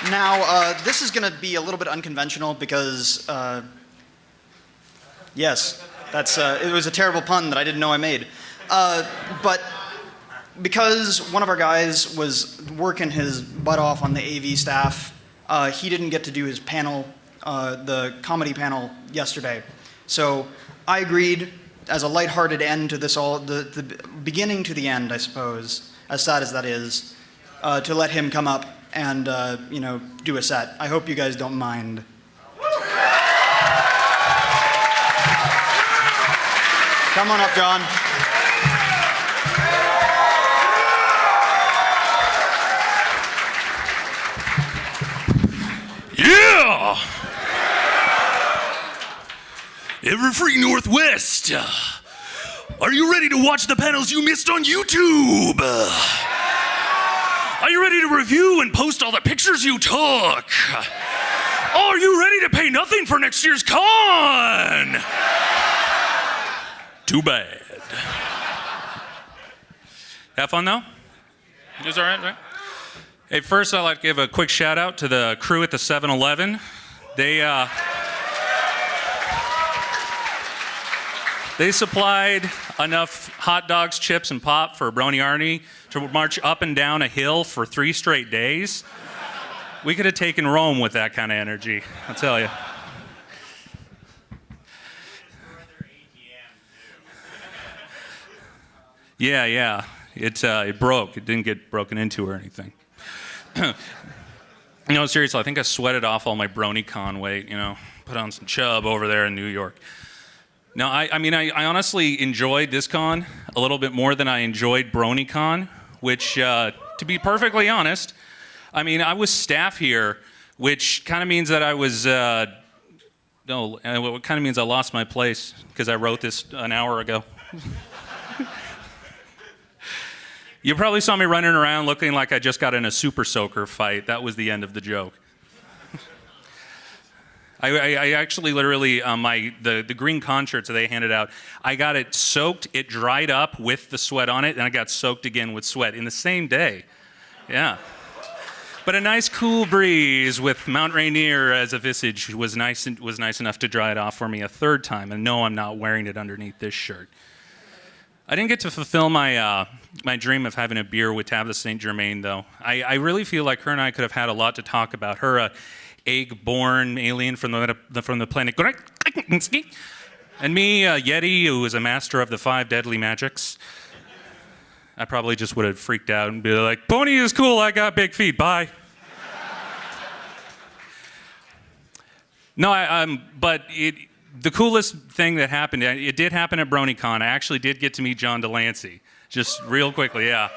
Now, this is going to be a little bit unconventional because, yes, it was a terrible pun that I didn't know I made. But because one of our guys was working his butt off on the AV staff, he didn't get to do his panel, the comedy panel yesterday. So I agreed, as a lighthearted end to this the beginning to the end, I suppose, as sad as that is, to let him come up and do a set. I hope you guys don't mind. Come on up, John. Yeah! EverFree Northwest. Are you ready to watch the panels you missed on YouTube? Are you ready to review and post all the pictures you took? Are you ready to pay nothing for next year's con? Too bad. Have fun though? It was all right, right? Hey, first I'd like to give a quick shout out to the crew at the 7-Eleven. They supplied enough hot dogs, chips, and pop for Brony Arnie to march up and down a hill for 3 straight days. We could have taken Rome with that kind of energy, I'll tell you. Yeah. It broke. It didn't get broken into or anything. No, seriously, I think I sweated off all my BronyCon weight, put on some chub over there in New York. No, I honestly enjoyed this con a little bit more than I enjoyed BronyCon, which, to be perfectly honest, I was staff here, which kind of means that I was, it kind of means I lost my place because I wrote this an hour ago. You probably saw me running around looking like I just got in a super soaker fight. That was the end of the joke. I actually literally, the green con shirts that they handed out, I got it soaked, it dried up with the sweat on it, and I got soaked again with sweat in the same day. Yeah. But a nice cool breeze with Mount Rainier as a visage was nice enough to dry it off for me a third time, and no, I'm not wearing it underneath this shirt. I didn't get to fulfill my my dream of having a beer with Tabitha St. Germain, though. I really feel like her and I could have had a lot to talk about. Her egg-born alien from the planet Gretzky, and me, Yeti, who is a master of the 5 deadly magics. I probably just would have freaked out and be like, "Pony is cool, I got big feet, bye." No, but the coolest thing that happened, it did happen at BronyCon. I actually did get to meet John Delancey, just real quickly, yeah.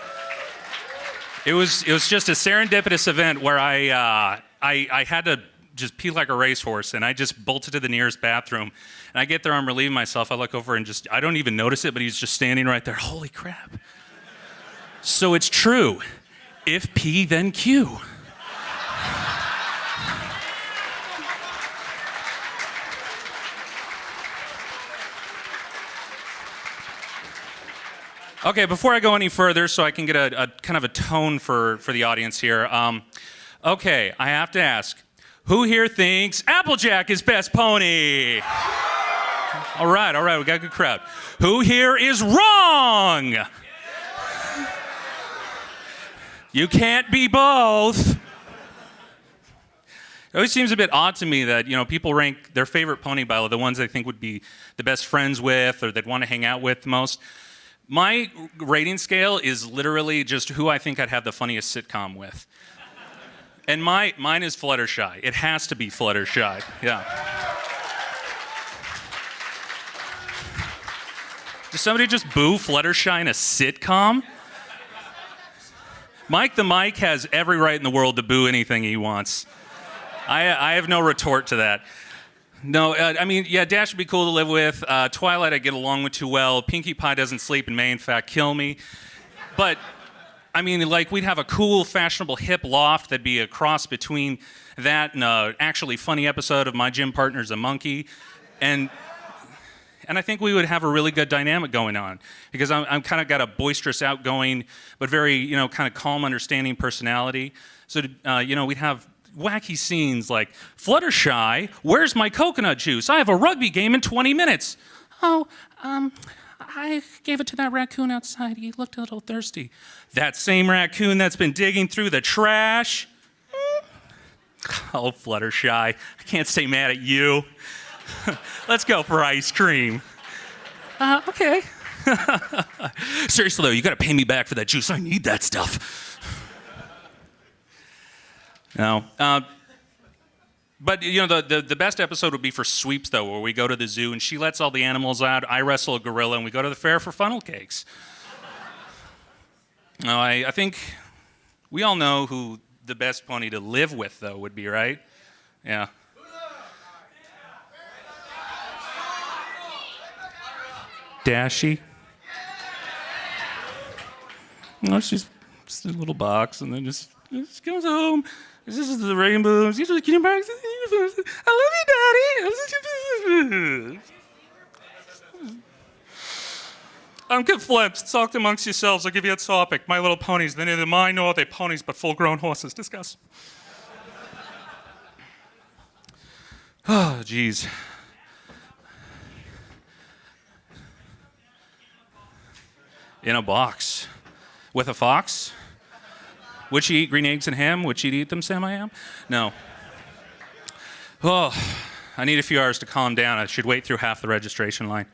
It was just a serendipitous event where I had to just pee like a racehorse, and I just bolted to the nearest bathroom. And I get there, I'm relieving myself, I look over and I don't even notice it, but he's just standing right there. Holy crap. So it's true. If P, then Q. Okay, before I go any further, so I can get a kind of a tone for the audience here. Okay, I have to ask, who here thinks Applejack is best pony? All right, we got a good crowd. Who here is wrong? You can't be both. It always seems a bit odd to me that, people rank their favorite pony by the ones they think would be the best friends with or they'd want to hang out with the most. My rating scale is literally just who I think I'd have the funniest sitcom with. And mine is Fluttershy. It has to be Fluttershy, yeah. Does somebody just boo Fluttershy in a sitcom? Mike the Mike has every right in the world to boo anything he wants. I have no retort to that. No, Dash would be cool to live with. Twilight I get along with too well. Pinkie Pie doesn't sleep and may in fact kill me. But, we'd have a cool, fashionable, hip loft that'd be a cross between that and an actually funny episode of My Gym Partner's a Monkey. And I think we would have a really good dynamic going on because I'm kind of got a boisterous, outgoing, but very, kind of calm, understanding personality. So, we'd have wacky scenes like, Fluttershy, where's my coconut juice? I have a rugby game in 20 minutes. Oh, I gave it to that raccoon outside. He looked a little thirsty. That same raccoon that's been digging through the trash. Oh, Fluttershy, I can't stay mad at you. Let's go for ice cream. Okay. Seriously, though, you got to pay me back for that juice. I need that stuff. No. But, the best episode would be for sweeps, though, where we go to the zoo and she lets all the animals out. I wrestle a gorilla and we go to the fair for funnel cakes. No, I think we all know who the best pony to live with, though, would be, right? Yeah. Dashy. No, she's just a little box, and then just comes home. This is the rainbows. These are the cutie marks. I love you, Daddy. Get flips. Talk amongst yourselves. I'll give you a topic. My Little Ponies. They're neither mine nor are they ponies, but full-grown horses. Discuss. Oh, geez. In a box. With a fox? Would she eat green eggs and ham? Would she eat them, Sam I am? No. Oh, I need a few hours to calm down. I should wait through half the registration line.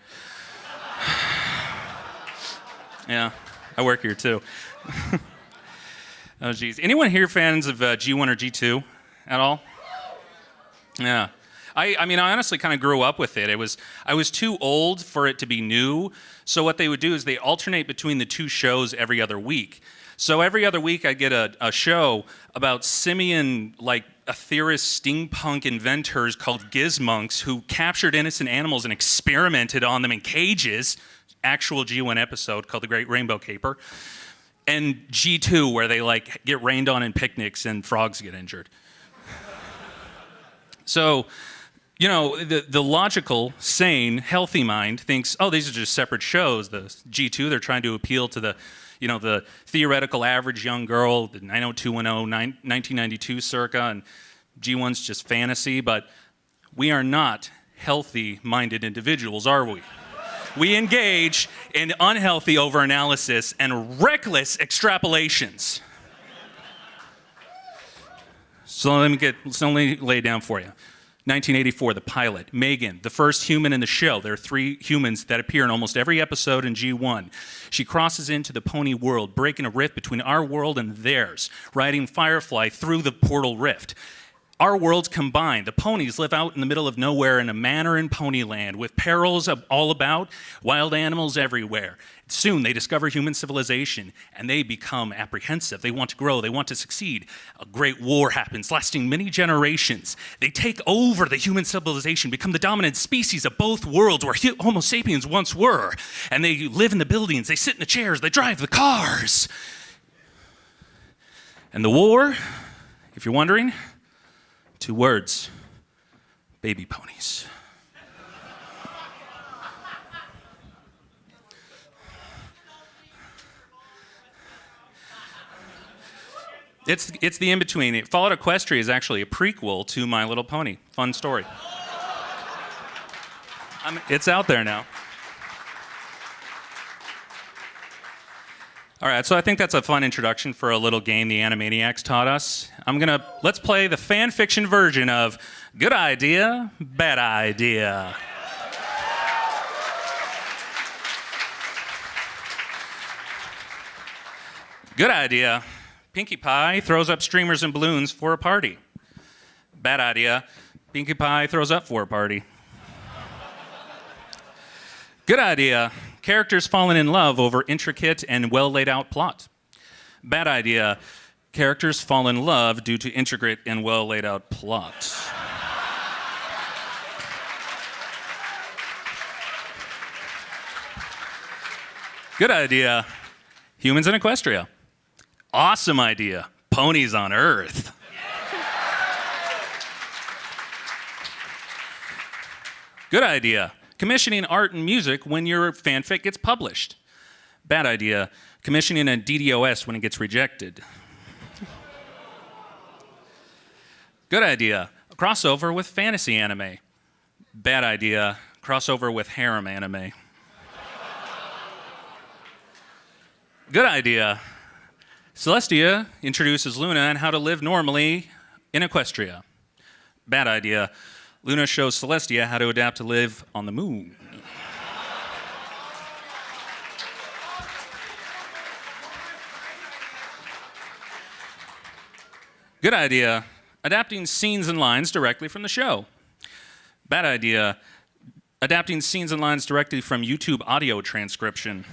Yeah, I work here too. Oh, geez. Anyone here fans of G1 or G2 at all? Yeah. I mean, I honestly kind of grew up with it. I was too old for it to be new. So what they would do is they alternate between the two shows every other week. So every other week I'd get a show about simian, like, ethereous steampunk inventors called gizmonks who captured innocent animals and experimented on them in cages. Actual G1 episode called The Great Rainbow Caper. And G2 where they, like, get rained on in picnics and frogs get injured. So, the logical, sane, healthy mind thinks, oh, these are just separate shows. The G2, they're trying to appeal to the theoretical average young girl, the 90210, 1992 circa, and G1's just fantasy, but we are not healthy-minded individuals, are we? We engage in unhealthy overanalysis and reckless extrapolations. So let me lay it down for you. 1984, the pilot, Megan, the first human in the show. There are 3 humans that appear in almost every episode in G1. She crosses into the pony world, breaking a rift between our world and theirs, riding Firefly through the portal rift. Our worlds combine. The ponies live out in the middle of nowhere in a manor in Ponyland with perils all about, wild animals everywhere. Soon they discover human civilization and they become apprehensive. They want to grow. They want to succeed. A great war happens, lasting many generations. They take over the human civilization, become the dominant species of both worlds where Homo sapiens once were. And they live in the buildings. They sit in the chairs. They drive the cars. And the war, if you're wondering, 2 words: baby ponies. It's the in-between. Fallout Equestria is actually a prequel to My Little Pony. Fun story. It's out there now. All right, so I think that's a fun introduction for a little game the Animaniacs taught us. Let's play the fan fiction version of Good Idea, Bad Idea. Good idea. Pinkie Pie throws up streamers and balloons for a party. Bad idea. Pinkie Pie throws up for a party. Good idea. Characters falling in love over intricate and well laid out plot. Bad idea. Characters fall in love due to intricate and well laid out plot. Good idea. Humans in Equestria. Awesome idea. Ponies on Earth. Good idea. Commissioning art and music when your fanfic gets published. Bad idea. Commissioning a DDoS when it gets rejected. Good idea. A crossover with fantasy anime. Bad idea. Crossover with harem anime. Good idea. Celestia introduces Luna on how to live normally in Equestria. Bad idea. Luna shows Celestia how to adapt to live on the moon. Good idea. Adapting scenes and lines directly from the show. Bad idea. Adapting scenes and lines directly from YouTube audio transcription.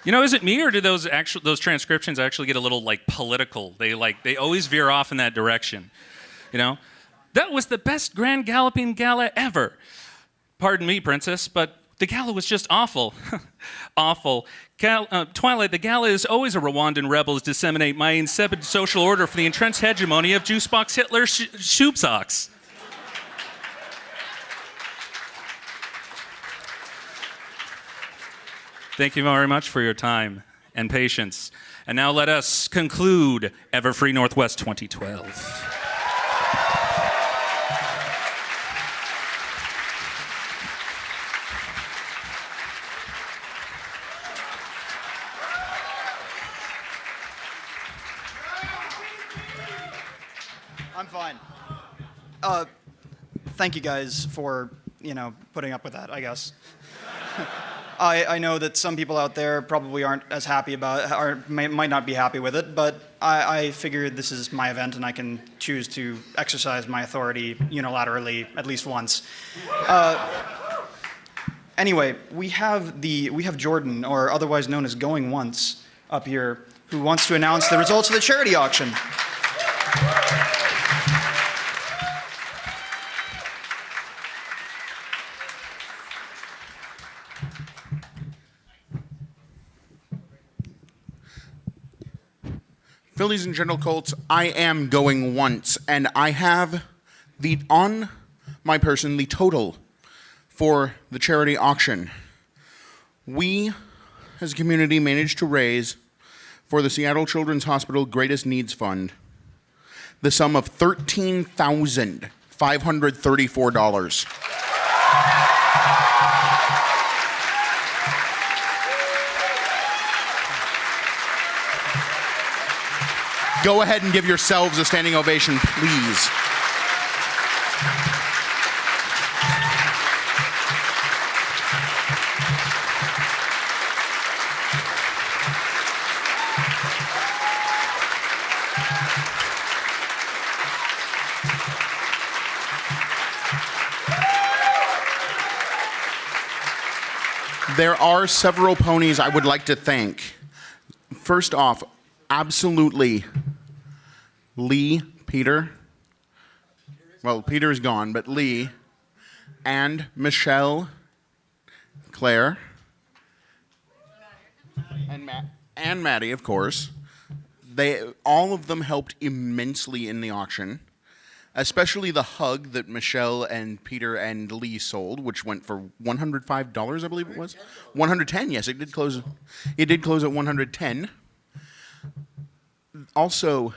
You know, is it me or do those transcriptions actually get a little like political? They always veer off in that direction. You know, that was the best grand galloping gala ever. Pardon me, princess, but the gala was just awful. Awful. Twilight, the gala is always a Rwandan rebels disseminate my insipid social order for the entrenched hegemony of Juicebox Hitler Shoop Socks. Thank you very much for your time and patience. And now let us conclude EverFree Northwest 2012. I'm fine. Thank you guys for, putting up with that, I guess. I know that some people out there probably aren't as happy about it, or might not be happy with it, but I figured this is my event and I can choose to exercise my authority unilaterally at least once. Anyway, we have Jordan, or otherwise known as Going Once, up here, who wants to announce the results of the charity auction. Fillies and Gentle Colts, I am going once, and I have on my person the total for the charity auction. We, as a community, managed to raise for the Seattle Children's Hospital Greatest Needs Fund the sum of $13,534. Go ahead and give yourselves a standing ovation, please. There are several ponies I would like to thank. First off, absolutely, Lee, Peter. Well, Peter's gone, but Lee and Michelle, Claire, and Maddie, of course. All of them helped immensely in the auction, especially the hug that Michelle and Peter and Lee sold, which went for $105, I believe it was. 110, yes, it did close. It did close at 110. Also,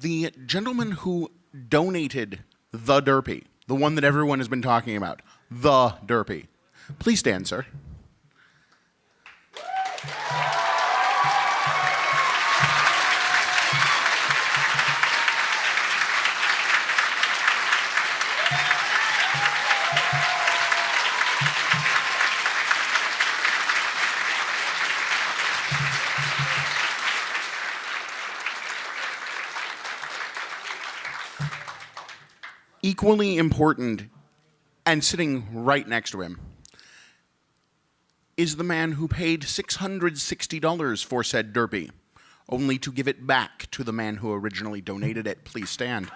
the gentleman who donated the Derpy, the one that everyone has been talking about, the Derpy. Please stand, sir. Equally important, and sitting right next to him, is the man who paid $660 for said Derpy, only to give it back to the man who originally donated it. Please stand.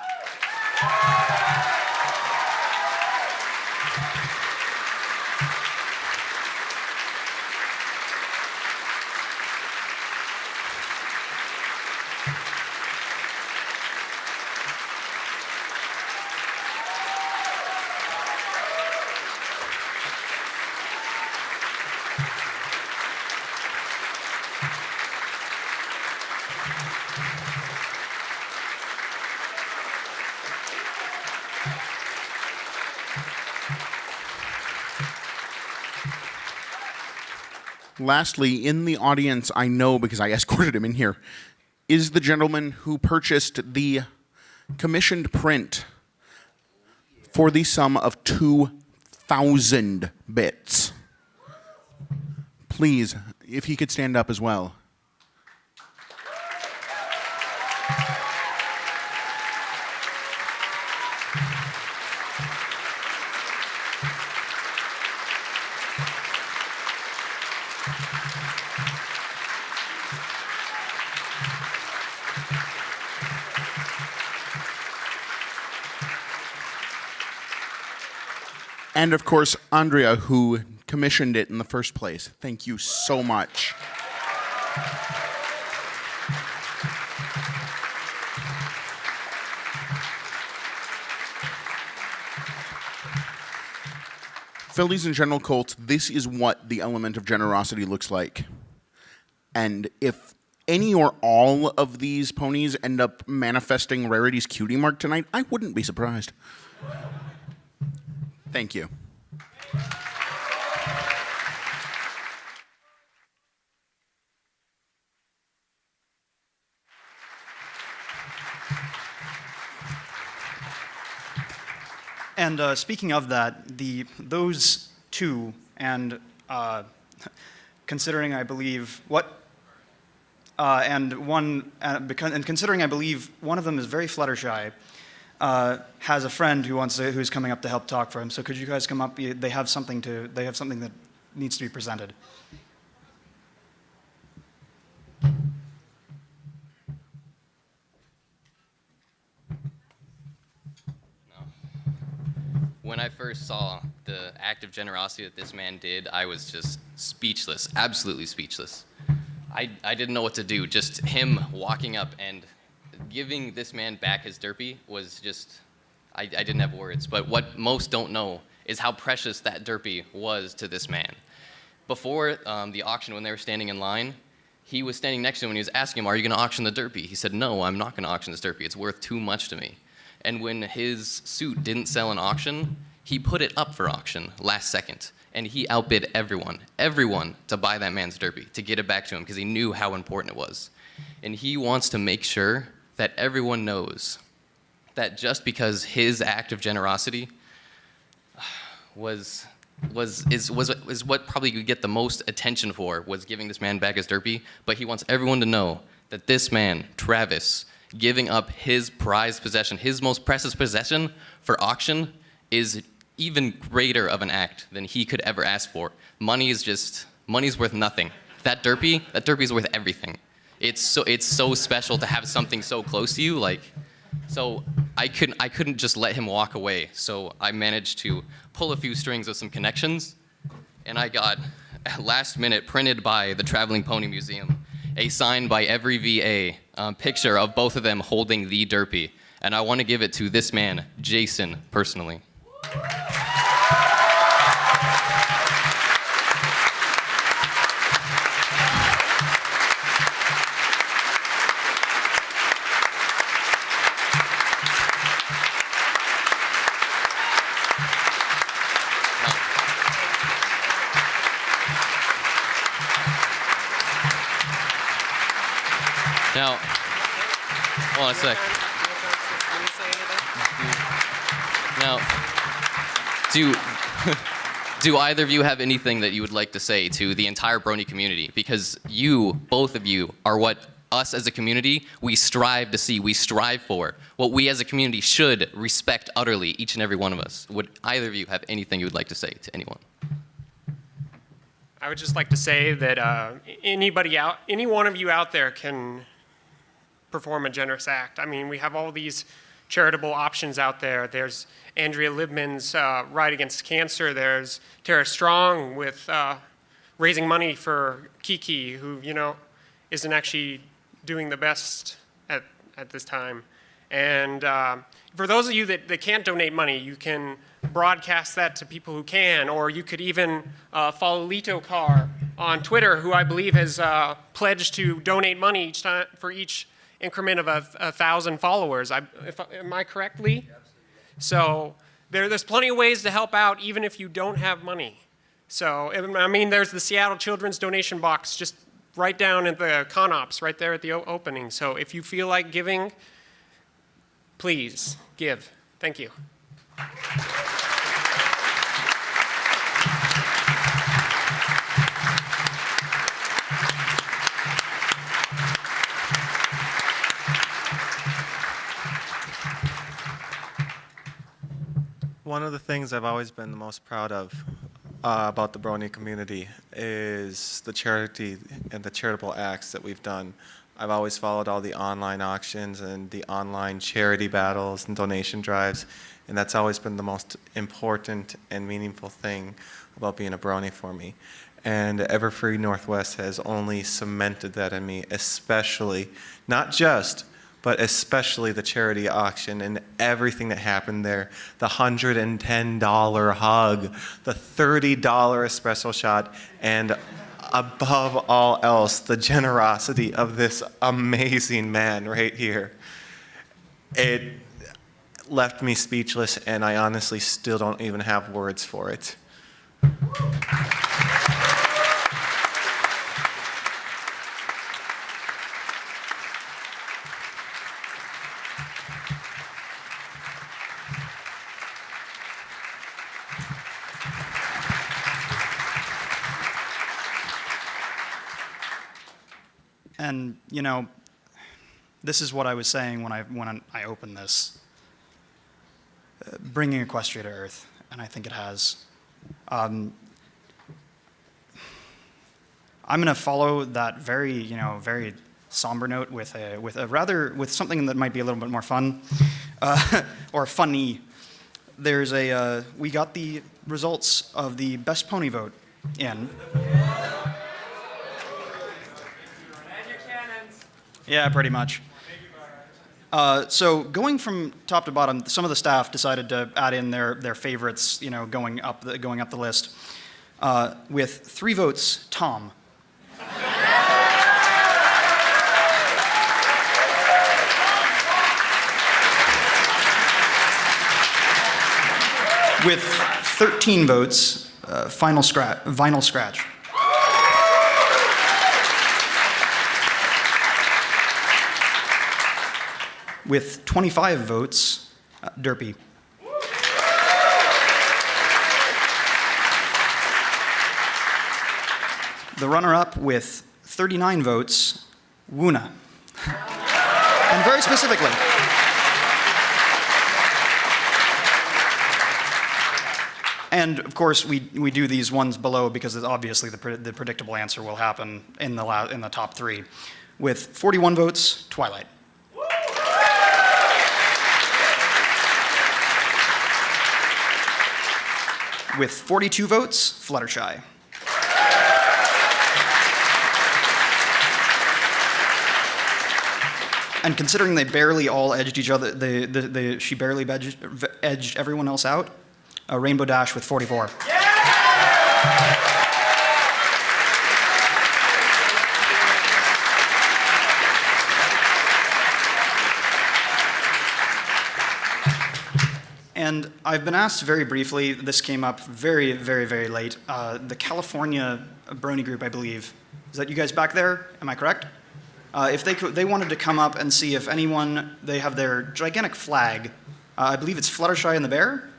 Lastly, in the audience, I know because I escorted him in here, is the gentleman who purchased the commissioned print for the sum of 2,000 bits. Please, if he could stand up as well. And of course, Andrea, who commissioned it in the first place. Thank you so much. Phillies and General Colts, this is what the element of generosity looks like. And if any or all of these ponies end up manifesting Rarity's cutie mark tonight, I wouldn't be surprised. Thank you. And speaking of that, those two, and considering I believe considering I believe one of them is very Fluttershy, has a friend who's coming up to help talk for him. So could you guys come up? They have something that needs to be presented. When I first saw the act of generosity that this man did, I was just speechless, absolutely speechless. I didn't know what to do. Just him walking up and giving this man back his derpy was just, I didn't have words. But what most don't know is how precious that derpy was to this man. Before the auction, when they were standing in line, he was standing next to him and he was asking him, "Are you going to auction the derpy?" He said, "No, I'm not going to auction this derpy. It's worth too much to me." And when his suit didn't sell in auction, he put it up for auction last second. And he outbid everyone to buy that man's derpy, to get it back to him, because he knew how important it was. And he wants to make sure that everyone knows that just because his act of generosity is what probably could get the most attention for, was giving this man back his derpy, but he wants everyone to know that this man, Travis, giving up his prized possession, his most precious possession for auction, is even greater of an act than he could ever ask for. Money's worth nothing. That derpy's worth everything. It's so special to have something so close to you. So I couldn't just let him walk away. So I managed to pull a few strings with some connections, and I got, last minute, printed by the Traveling Pony Museum, a signed by every VA picture of both of them holding the derpy. And I want to give it to this man, Jason, personally. Now, hold on a sec. Now, do either of you have anything that you would like to say to the entire Brony community? Because both of you, are what us as a community, we strive to see, we strive for. What we as a community should respect utterly, each and every one of us. Would either of you have anything you would like to say to anyone? I would just like to say that any one of you out there can perform a generous act. I mean, we have all these charitable options out there. There's Andrea Libman's Ride Against Cancer. There's Tara Strong with raising money for Kiki, who, isn't actually doing the best at this time. And for those of you that can't donate money, you can broadcast that to people who can, or you could even follow Lee Tockar on Twitter, who I believe has pledged to donate money each time for each increment of 1,000 followers. Am I correct, Lee? So there's plenty of ways to help out, even if you don't have money. So, I mean, there's the Seattle Children's donation box just right down at the ConOps, right there at the opening. So if you feel like giving, please give. Thank you. One of the things I've always been the most proud of about the Brony community is the charity and the charitable acts that we've done. I've always followed all the online auctions and the online charity battles and donation drives, and that's always been the most important and meaningful thing about being a Brony for me. And EverFree Northwest has only cemented that in me, especially, not just, but especially the charity auction and everything that happened there. The $110 hug, the $30 espresso shot, and above all else, the generosity of this amazing man right here. It left me speechless, and I honestly still don't even have words for it. And, you know, this is what I was saying when I opened this. Bringing Equestria to Earth, and I think it has. I'm going to follow that very somber note with something that might be a little bit more fun, or funny. We got the results of the best pony vote in. Yeah, pretty much. So going from top to bottom, some of the staff decided to add in their favorites, going up the list. With 3 votes, Tom. With 13 votes, Vinyl Scratch. With 25 votes, Derpy. The runner-up with 39 votes, Woona. And very specifically. And of course, we do these ones below because it's obviously the predictable answer will happen in the top 3. With 41 votes, Twilight. With 42 votes, Fluttershy. And considering they barely all edged each other, she barely edged everyone else out, Rainbow Dash with 44. And I've been asked very briefly, this came up very, very, very late, the California Brony group, I believe. Is that you guys back there? Am I correct? If they wanted to come up and see if they have their gigantic flag, I believe it's Fluttershy and the Bear?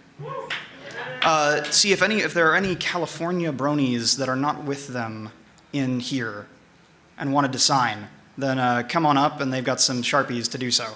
See if there are any California Bronies that are not with them in here and wanted to sign, then come on up and they've got some Sharpies to do so.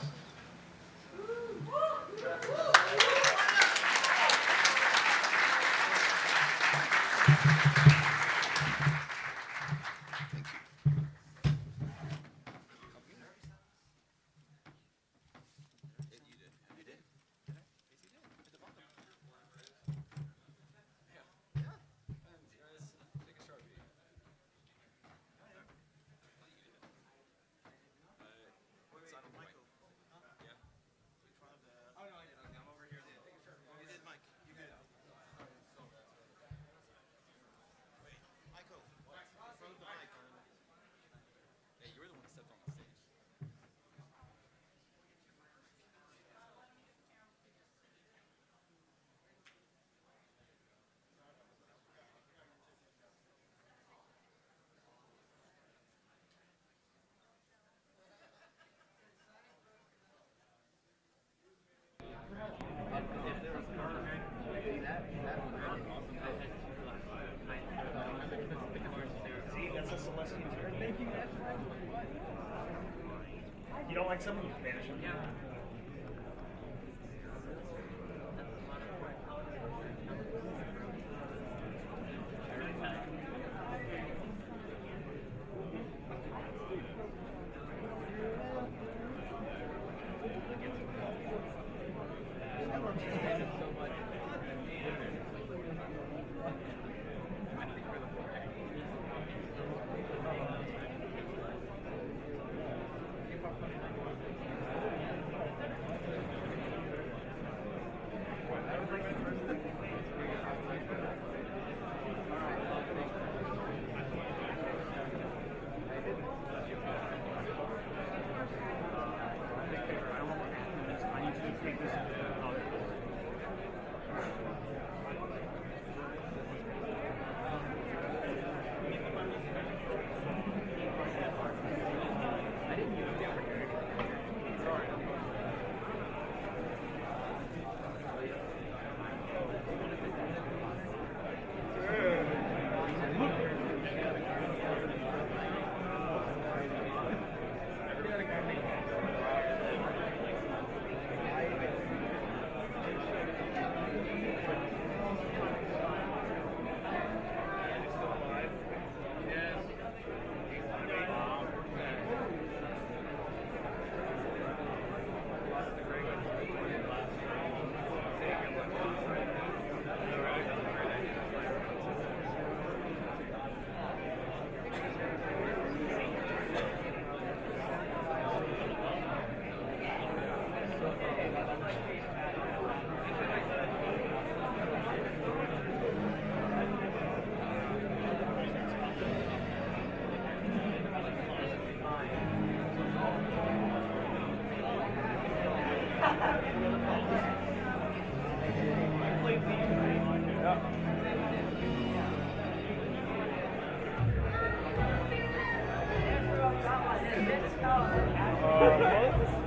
You don't like someone, you can banish them.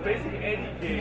Basically any game.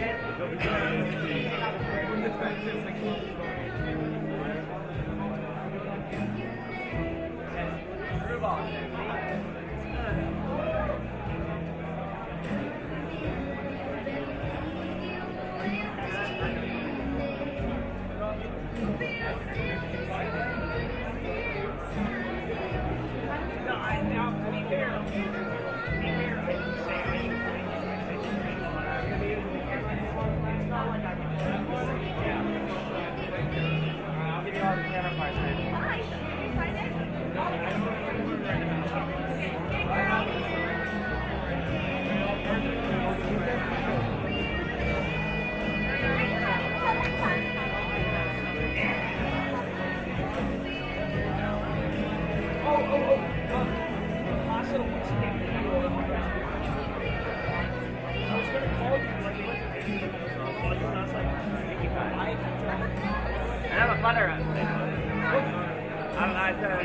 And I'm a flutter up.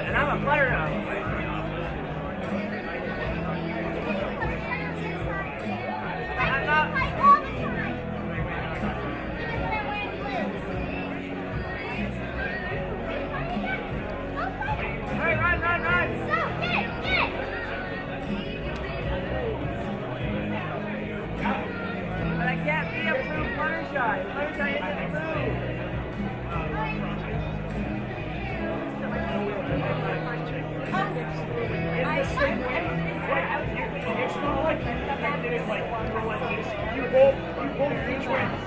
And I'm a flutter up. It's not like that. It's like you both reach wins.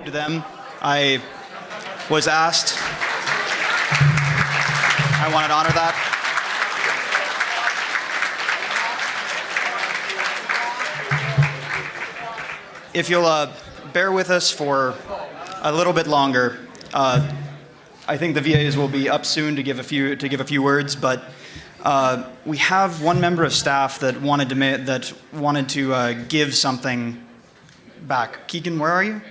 To them, I was asked I wanted to honor that. If you'll bear with us for a little bit longer, I think the VAs will be up soon to give a few words, but we have one member of staff that wanted to give something back. Keegan, where are you?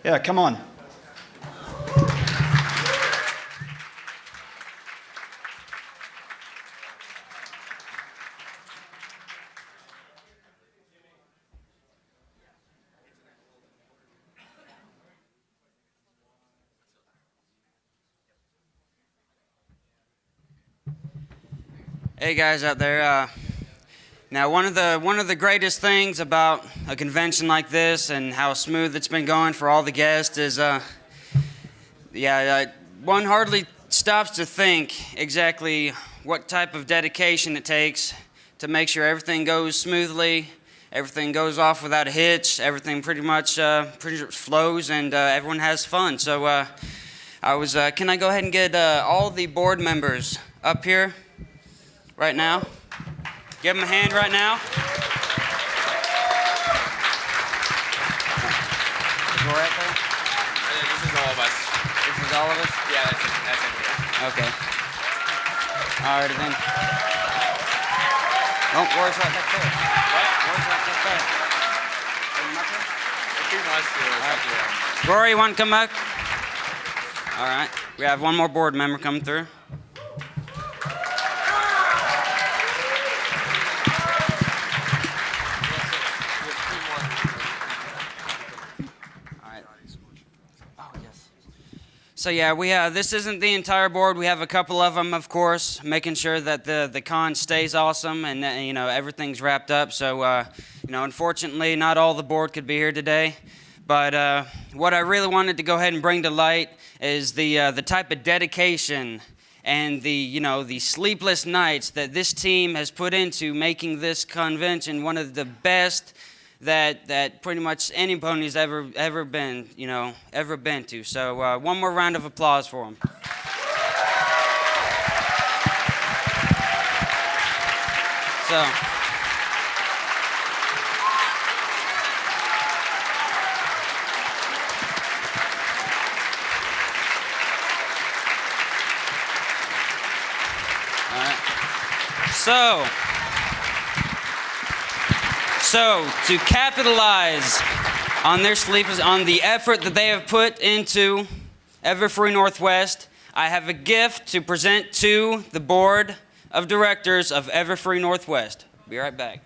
Yeah, come on. Hey guys out there. Now one of the greatest things about a convention like this and how smooth it's been going for all the guests is one hardly stops to think exactly what type of dedication it takes to make sure everything goes smoothly, everything goes off without a hitch, everything pretty much flows, and everyone has fun. So can I go ahead and get all the board members up here right now? Give them a hand right now. Go right there. This is all of us. This is all of us? Yeah, that's it. Okay. All right then. Oh, where's right back there? What? Where's right back there? If he wants to, it's up to him. Rory, you want to come back? All right. We have one more board member coming through. So yeah, this isn't the entire board. We have a couple of them, of course, making sure that the con stays awesome and everything's wrapped up. So unfortunately, not all the board could be here today. But what I really wanted to go ahead and bring to light is the type of dedication and the sleepless nights that this team has put into making this convention one of the best that pretty much any pony's ever been to. So one more round of applause for them. So. All right. So to capitalize on their sleepless, on the effort that they have put into EverFree Northwest, I have a gift to present to the board of directors of EverFree Northwest. Be right back.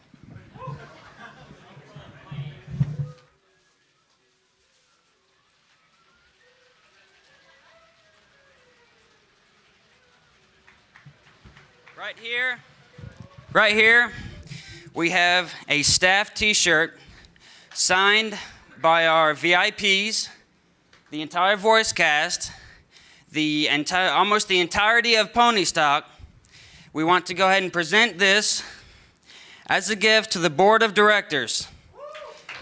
Right here, we have a staff t-shirt signed by our VIPs, the entire voice cast, almost the entirety of Pony Stock. We want to go ahead and present this as a gift to the board of directors.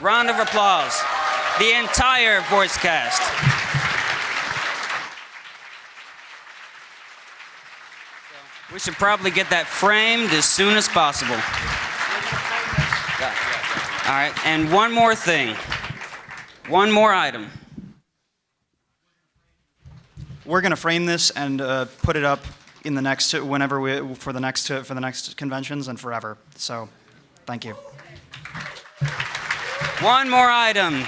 Round of applause. The entire voice cast. We should probably get that framed as soon as possible. All right, and one more thing. One more item. We're going to frame this and put it up in the next for the next conventions and forever. So, thank you. One more item.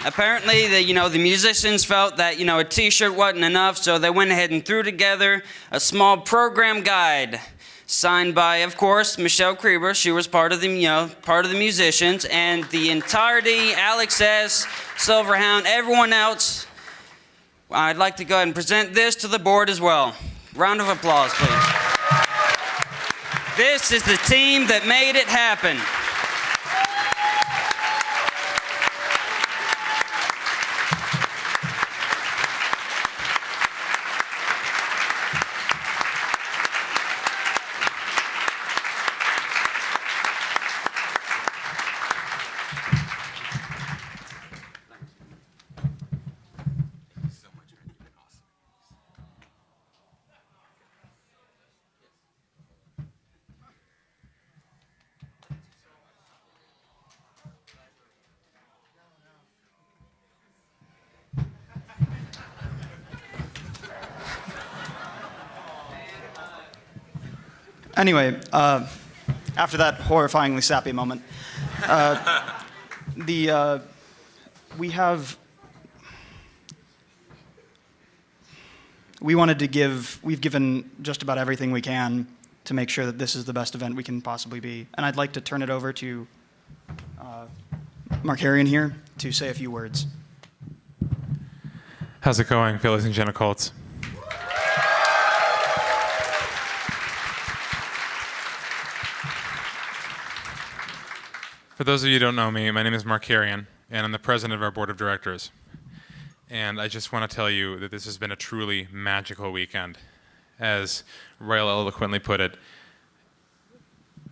Apparently, the musicians felt that a T-shirt wasn't enough, so they went ahead and threw together a small program guide, signed by, of course, Michelle Krieber. She was part of the musicians, and the entirety, Alex S., Silverhound, everyone else. I'd like to go ahead and present this to the board as well. Round of applause, please. This is the team that made it happen. Anyway, after that horrifyingly sappy moment, we've given just about everything we can to make sure that this is the best event we can possibly be. And I'd like to turn it over to Mark Harrion here to say a few words. How's it going, Phillies and Jenna Colts? For those of you who don't know me, my name is Mark Harrion, and I'm the president of our board of directors. And I just want to tell you that this has been a truly magical weekend. As Royal eloquently put it,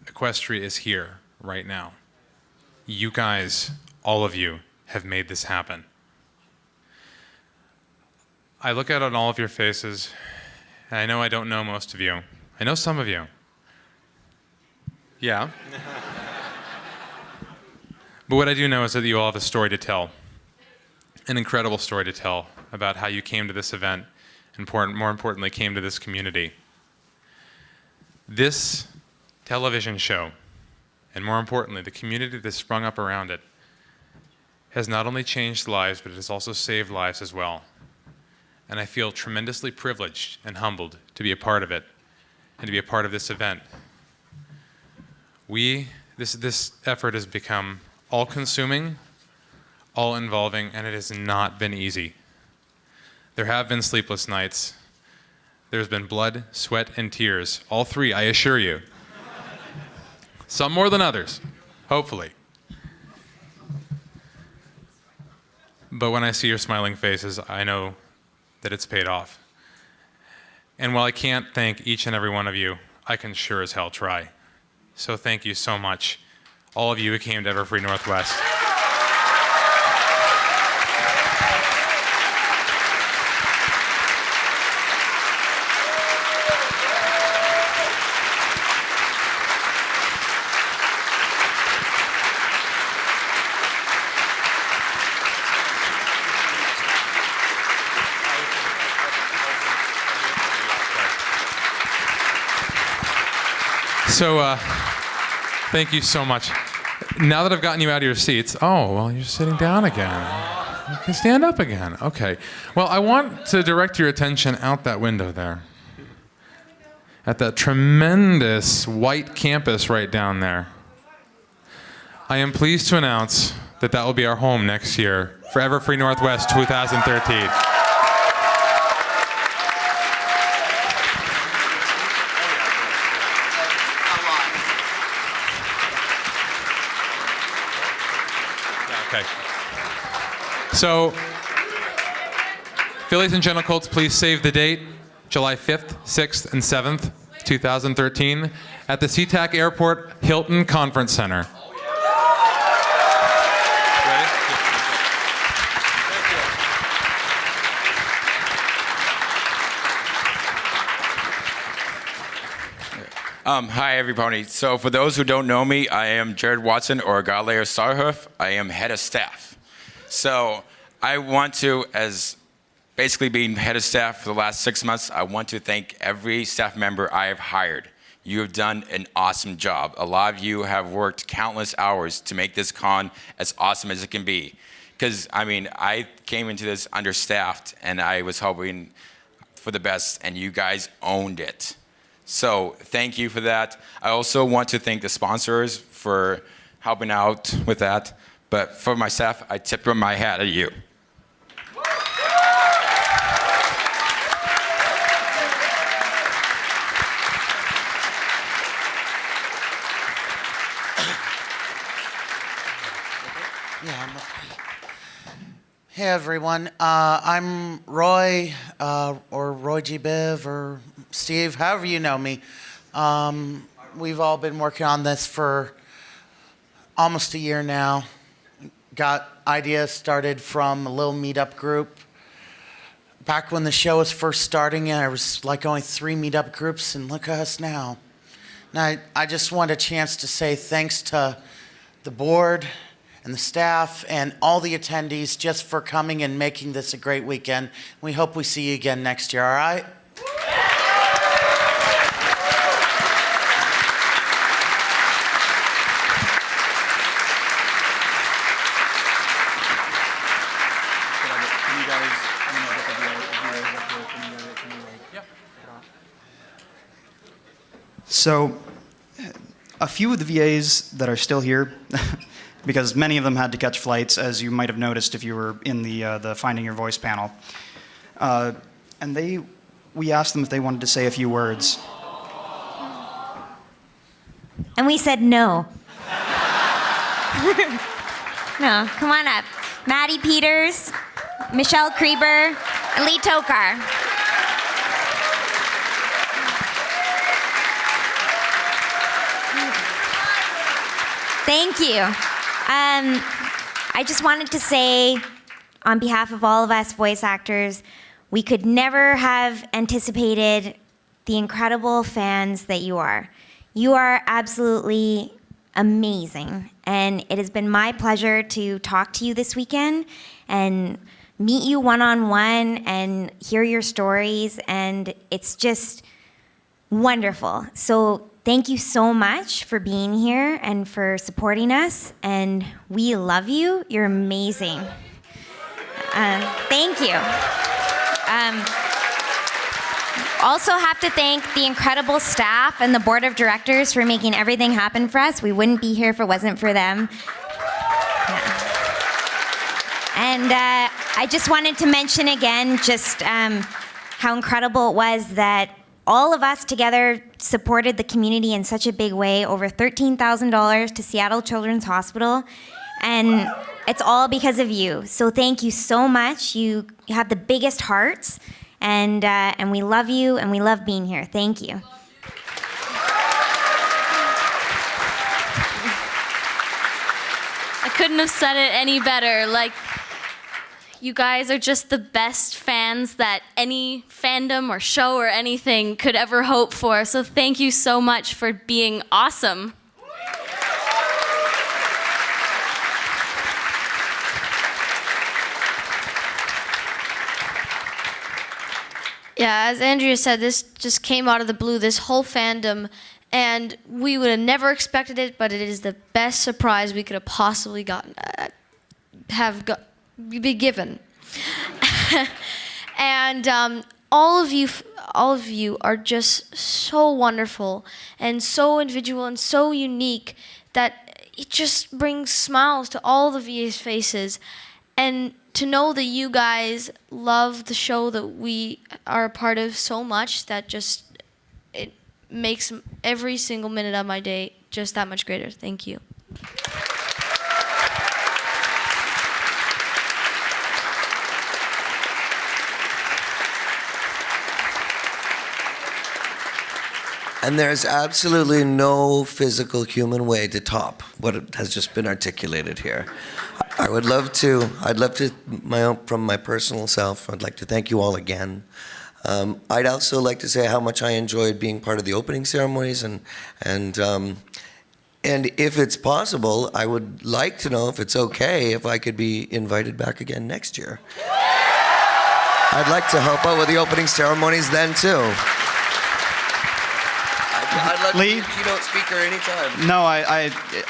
Equestria is here right now. You guys, all of you, have made this happen. I look out on all of your faces, and I know I don't know most of you. I know some of you. Yeah. But what I do know is that you all have a story to tell, an incredible story to tell about how you came to this event, and more importantly, came to this community. This television show, and more importantly, the community that sprung up around it, has not only changed lives, but it has also saved lives as well. And I feel tremendously privileged and humbled to be a part of it and to be a part of this event. This effort has become all-consuming, all-involving, and it has not been easy. There have been sleepless nights. There's been blood, sweat, and tears. All three, I assure you. Some more than others, hopefully. But when I see your smiling faces, I know that it's paid off. And while I can't thank each and every one of you, I can sure as hell try. So thank you so much, all of you who came to EverFree Northwest. So, thank you so much. Now that I've gotten you out of your seats, oh, well, you're sitting down again. Okay, stand up again. Okay. Well, I want to direct your attention out that window there. At that tremendous white campus right down there. I am pleased to announce that that will be our home next year for EverFree Northwest 2013. Okay. So, Phillies and General Colts, please save the date, July 5th, 6th, and 7th, 2013, at the SeaTac Airport Hilton Conference Center. Hi, everybody. So for those who don't know me, I am Jared Watson, or Galileo Starhoof. I am head of staff. So I want to, as basically being head of staff for the last 6 months, I want to thank every staff member I have hired. You have done an awesome job. A lot of you have worked countless hours to make this con as awesome as it can be. Because, I mean, I came into this understaffed, and I was hoping for the best, and you guys owned it. So thank you for that. I also want to thank the sponsors for helping out with that. But for my staff, I tip my hat at you. Yeah, I'm okay. Hey everyone, I'm Roy, or Roy G. Biv, or Steve, however you know me. We've all been working on this for almost a year now. Got ideas started from a little meetup group. Back when the show was first starting, there was like only 3 meetup groups, and look at us now. And I just want a chance to say thanks to the board and the staff and all the attendees just for coming and making this a great weekend. We hope we see you again next year, all right? So, a few of the VAs that are still here, because many of them had to catch flights, as you might have noticed if you were in the Finding Your Voice panel, and we asked them if they wanted to say a few words. And we said no. No, come on up. Maddie Peters, Michelle Kreber, and Lee Tockar. Thank you. I just wanted to say, on behalf of all of us voice actors, we could never have anticipated the incredible fans that you are. You are absolutely amazing, and it has been my pleasure to talk to you this weekend and meet you one-on-one and hear your stories, and it's just wonderful. So thank you so much for being here and for supporting us, and we love you. You're amazing. Thank you. Also have to thank the incredible staff and the board of directors for making everything happen for us. We wouldn't be here if it wasn't for them. Yeah. And I just wanted to mention again just how incredible it was that all of us together supported the community in such a big way, over $13,000 to Seattle Children's Hospital, and it's all because of you. So thank you so much. You have the biggest hearts, and we love you, and we love being here. Thank you. I couldn't have said it any better. Like, you guys are just the best fans that any fandom or show or anything could ever hope for. So thank you so much for being awesome. Yeah, as Andrea said, this just came out of the blue, this whole fandom, and we would have never expected it, but it is the best surprise we could have possibly gotten, be given. And all of you are just so wonderful and so individual and so unique that it just brings smiles to all the VA's faces. And to know that you guys love the show that we are a part of so much, that just, it makes every single minute of my day just that much greater. Thank you. And there's absolutely no physical human way to top what has just been articulated here. I'd love to, from my personal self, I'd like to thank you all again. I'd also like to say how much I enjoyed being part of the opening ceremonies, and if it's possible, I would like to know if it's okay if I could be invited back again next year. I'd like to help out with the opening ceremonies then too. I'd love Lee? to be a keynote speaker anytime. No,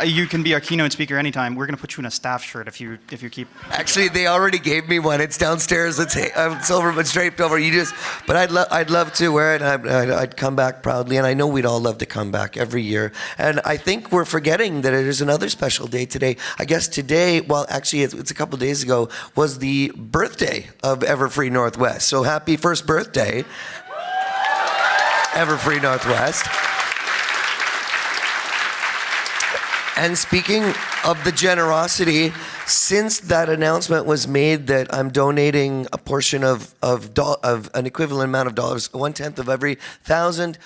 you can be our keynote speaker anytime. We're going to put you in a staff shirt if you keep. Actually, they already gave me one. It's downstairs. It's silver but draped over. But I'd love to wear it. I'd come back proudly, and I know we'd all love to come back every year. And I think we're forgetting that it is another special day today. I guess today, well, actually, it's a couple days ago, was the birthday of EverFree Northwest. So happy first birthday, EverFree Northwest. And speaking of the generosity, since that announcement was made that I'm donating a portion of an equivalent amount of dollars, 1/10 of every 1,000,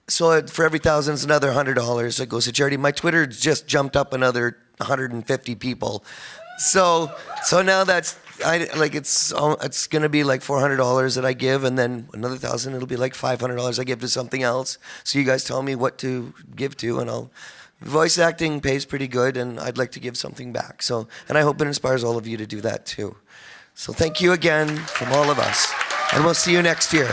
so for every 1,000 is another $100 that goes to charity. My Twitter just jumped up another 150 people, so now it's gonna be like $400 that I give, and then another 1,000. It'll be like $500 I give to something else. So you guys tell me what to give to, and I'll. Voice acting pays pretty good, and I'd like to give something back. So, and I hope it inspires all of you to do that too. So thank you again from all of us, and we'll see you next year.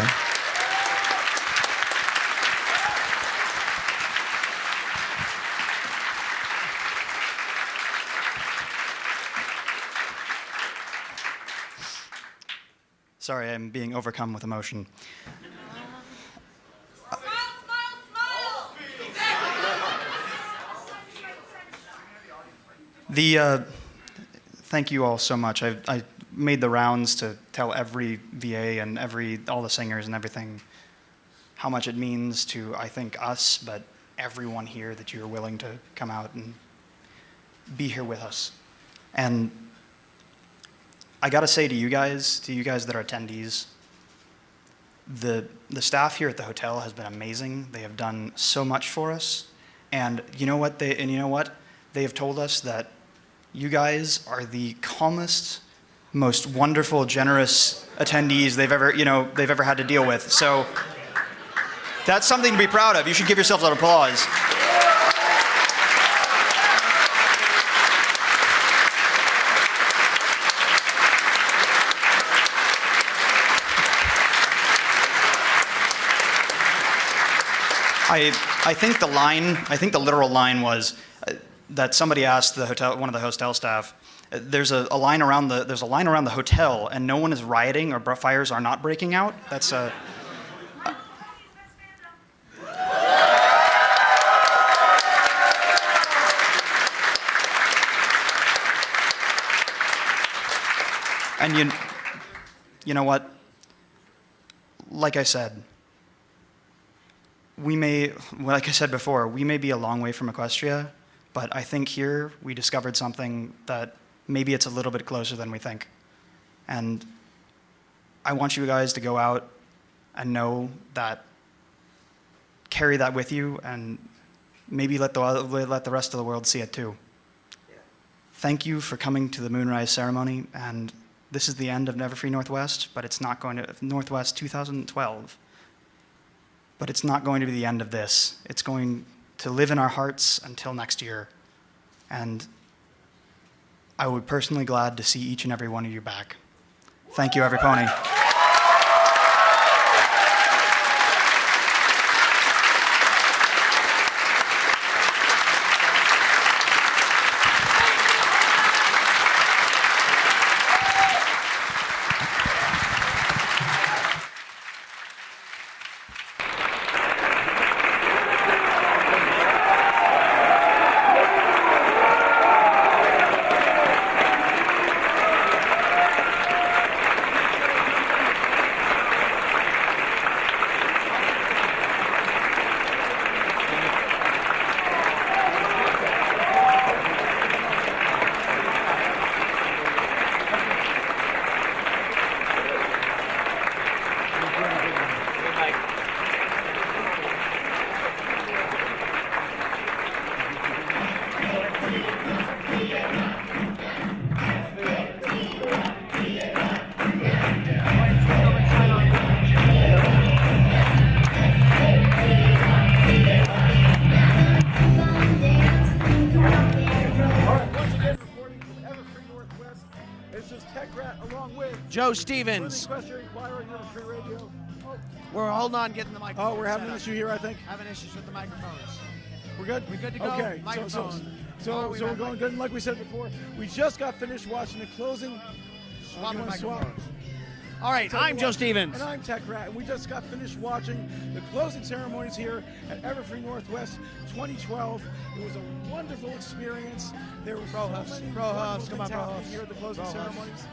Sorry, I'm being overcome with emotion. Thank you all so much. I made the rounds to tell every VA and all the singers and everything how much it means to, I think, us, but everyone here that you're willing to come out and be here with us. And I gotta say to you guys that are attendees, the staff here at the hotel has been amazing. They have done so much for us. And you know what? They have told us that you guys are the calmest, most wonderful, generous attendees they've ever had to deal with. So that's something to be proud of. You should give yourselves an applause. I think the literal line was that somebody asked one of the hotel staff, there's a line around the hotel and no one is rioting or fires are not breaking out. That's a and you know what? Like I said before, we may be a long way from Equestria, but I think here we discovered something that maybe it's a little bit closer than we think. And I want you guys to go out and know that, carry that with you, and maybe let the rest of the world see it too. Thank you for coming to the Moonrise ceremony, and this is the end of EverFree Northwest, but it's not going to, Northwest 2012. But it's not going to be the end of this. It's going to live in our hearts until next year. And I would personally glad to see each and every one of you back. Thank you, everypony. Joe Stevens. We're holding on getting the microphone. Oh, we're having an issue here, I think. Having issues with the microphones. We're good? We're good to go. Okay, Microphone. so we're going good. And like we said before, we just got finished watching the closing. Swapping microphones. All right, I'm Joe Stevens. And I'm Tech Rat, and we just got finished watching the closing ceremonies here at EverFree Northwest 2012. It was a wonderful experience. There was Pro Huffs, come on, Pro Huffs. Here at the closing ceremonies.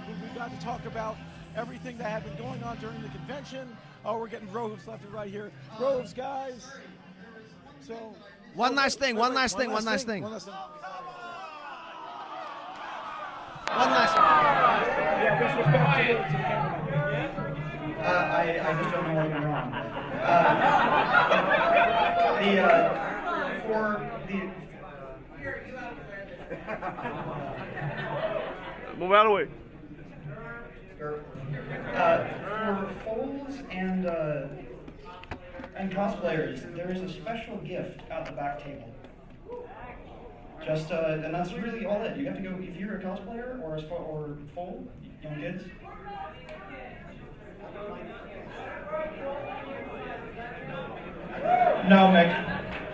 We got to talk about everything that had been going on during the convention. Oh, we're getting Roves left and right here. Roves, guys. So one last thing. One last thing. Yeah, this was back to the cameraman. I just don't know what went wrong. Move out of the way. For foals and cosplayers, there is a special gift at the back table. Just and that's really all it. You have to go if you're a cosplayer or foal, young kids. No, Mick.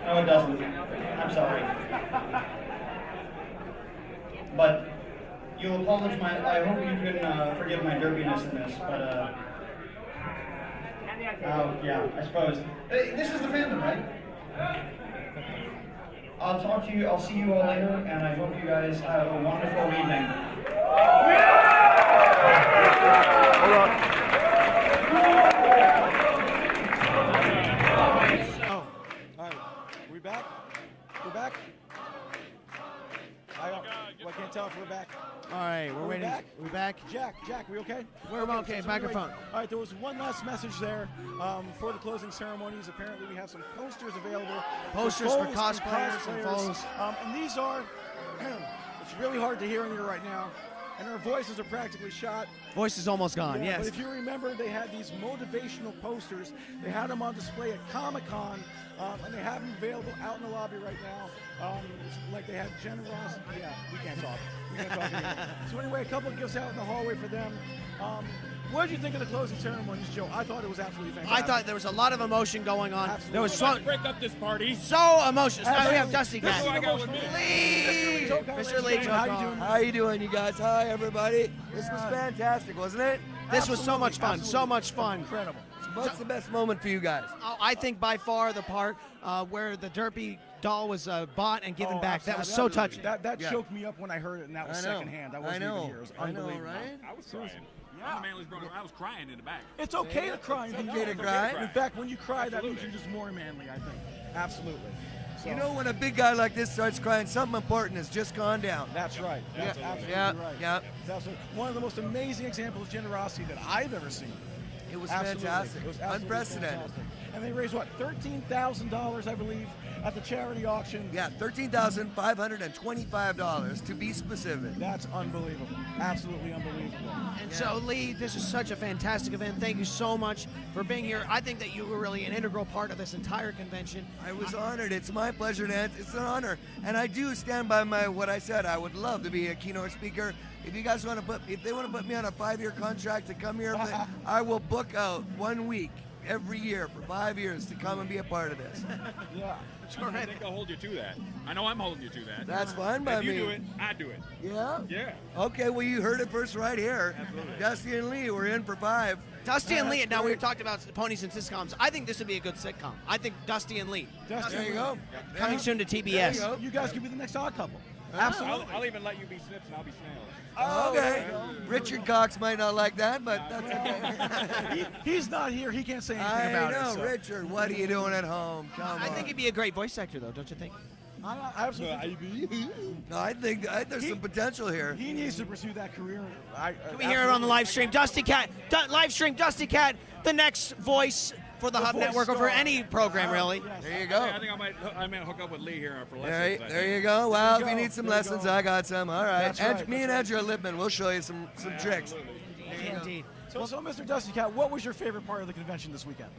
No, it doesn't. I'm sorry. But you'll apologize. I hope you can forgive my derpiness in this. But yeah, I suppose this is the fandom, right? I'll talk to you. I'll see you all later, and I hope you guys have a wonderful evening. Hold on. Oh, all right. We back? We're back? I can't tell if we're back. All right, we're waiting. Back? We back? Jack, we okay? We're okay. Microphone. All right, there was one last message there for the closing ceremonies. Apparently, we have some posters available. Posters for foes cosplayers and foes. And these are, it's really hard to hear in here right now, and our voices are practically shot. Voice is almost gone, Yeah, yes. but if you remember, they had these motivational posters. They had them on display at Comic-Con, and they have them available out in the lobby right now. Like they had generosity. Yeah, we can't talk. We can't talk anymore. So anyway, a couple of gifts out in the hallway for them. What did you think of the closing ceremonies, Joe? I thought it was absolutely fantastic. I thought there was a lot of emotion going on. Absolutely. There was so Break up this party. emotional. Now we have Dusty This is Cat. the most Lee! Mr. Lee How you Tockar. doing? How you doing, you guys? Hi, everybody. This was fantastic, wasn't it? This was so much fun. Absolutely. So much fun. Incredible. What's the best moment for you guys? Oh, I think by far the part where the Derpy doll was bought and given back. That was so Absolutely. touching. That Yeah. choked me up when I heard it, and that was secondhand. I wasn't even here. It was unbelievable. right? I was crying. I'm the manliest brother. I was crying in the back. It's okay to cry. It's okay to cry. In fact, when you cry, that means you're just more manly, I think. Absolutely. So, You know, when a big guy like this starts crying, something important has just gone down. That's right. That's absolutely yeah, right. yeah. It's absolutely one of the most amazing examples of generosity that I've ever seen. It was Absolutely. fantastic. It was absolutely Unprecedented. fantastic. And they raised, what, $13,000, I believe, at the charity auction. Yeah, $13,525 to be specific. That's unbelievable. Absolutely unbelievable. And so, Lee, this is such a fantastic event. Thank you so much for being here. I think that you were really an integral part of this entire convention. I was honored. It's my pleasure, Nance. It's an honor. And I do stand by what I said. I would love to be a keynote speaker. If you guys want to if they want to put me on a 5-year contract to come here, I will book out 1 week every year for 5 years to come and be a part of this. Yeah. I think I'll hold you to that. I know I'm holding you to that. That's fine by if me. you do it, I do it. Yeah? Yeah. Okay, well, you heard it first right here. Absolutely. Dusty and Lee, we're in for 5. Dusty and Lee. Now we were talking about ponies and sitcoms. I think this would be a good sitcom. I think Dusty and Lee. Dusty, There you go. Coming soon to There you TBS. go. You guys could be the next odd couple. Absolutely. I'll even let you be Snips and I'll be Snails. Okay. Richard Cox might not like that, but that's okay. He's not here. He can't say anything I about know, it. So. Richard. What are you doing at home? Come on. I think he'd be a great voice actor, though, don't you think? I absolutely. No, I think there's some potential here. He needs to pursue that career. Can we hear it on the live stream? Dusty Cat, live stream Dusty Cat, the next voice for the Hub voice Network or for star. any program, really. There you go. I think I might hook up with Lee here for lessons. There you go. Well, There if you you go. need some There you lessons, go. I got some. All right. That's right, Me and that's Andrea Lipman, we'll show you some tricks. Indeed. So, Mr. Dusty Cat, what was your favorite part of the convention this weekend?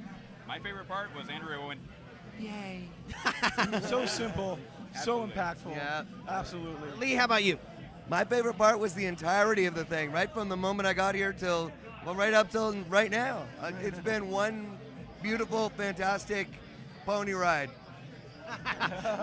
My favorite part was Andrew Owen. So simple, so impactful. Yeah. Absolutely. Lee, how about you? My favorite part was the entirety of the thing, right from the moment I got here till, well, right up till right now. It's been one beautiful, fantastic pony ride.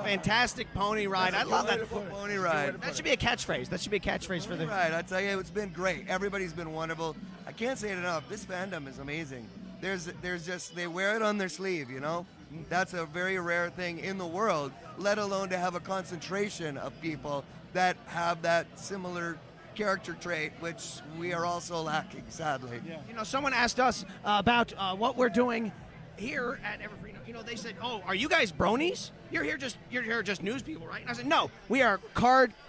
Fantastic pony ride. I love that. Pony ride. That should be a catchphrase. That should be a catchphrase for the. Right, I tell you, it's been great. Everybody's been wonderful. I can't say it enough. This fandom is amazing. There's just they wear it on their sleeve, you know. That's a very rare thing in the world, let alone to have a concentration of people that have that similar character trait, which we are also lacking, sadly. Yeah. You know, someone asked us about what we're doing here at EverFree. You know, they said, "Oh, are you guys bronies? You're here just news people, right?" And I said, "No, we are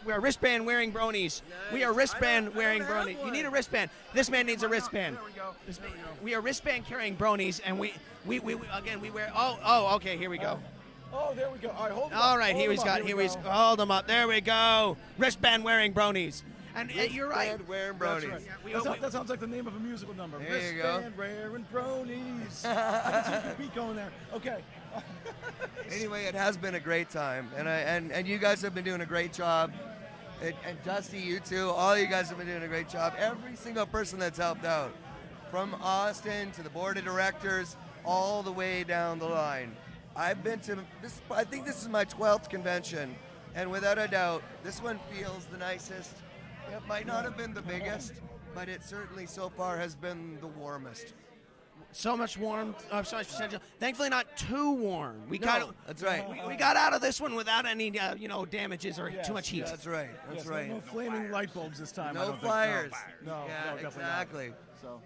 wristband wearing bronies. We are wristband wearing bronies. You need a wristband. This man needs a wristband. We are wristband carrying bronies, and we again we wear. Oh, okay, here we go. Oh, there we go. All right, hold him All up. right, Hold here him he's up. got. Here he's hold them up. There we go. Wristband wearing bronies. And you're right. Wristband wearing That's bronies. right. That sounds like the name of a musical number. There you go. Wristband wearing bronies. I can see the beat going there. Okay. Anyway, it has been a great time, and you guys have been doing a great job. And Dusty, you too. All you guys have been doing a great job. Every single person that's helped out, from Austin to the board of directors, all the way down the line. I've been to this. I think this is my 12th convention, and without a doubt, this one feels the nicest. It might not have been the biggest, but it certainly so far has been the warmest. so much warmth. So much potential. Thankfully, not too warm. We that's right. We got out of this one without any damages or too much heat. That's right. That's Yes, right. No flaming light bulbs this time. I No don't think. fires. No, Yeah, no, definitely not. exactly. So.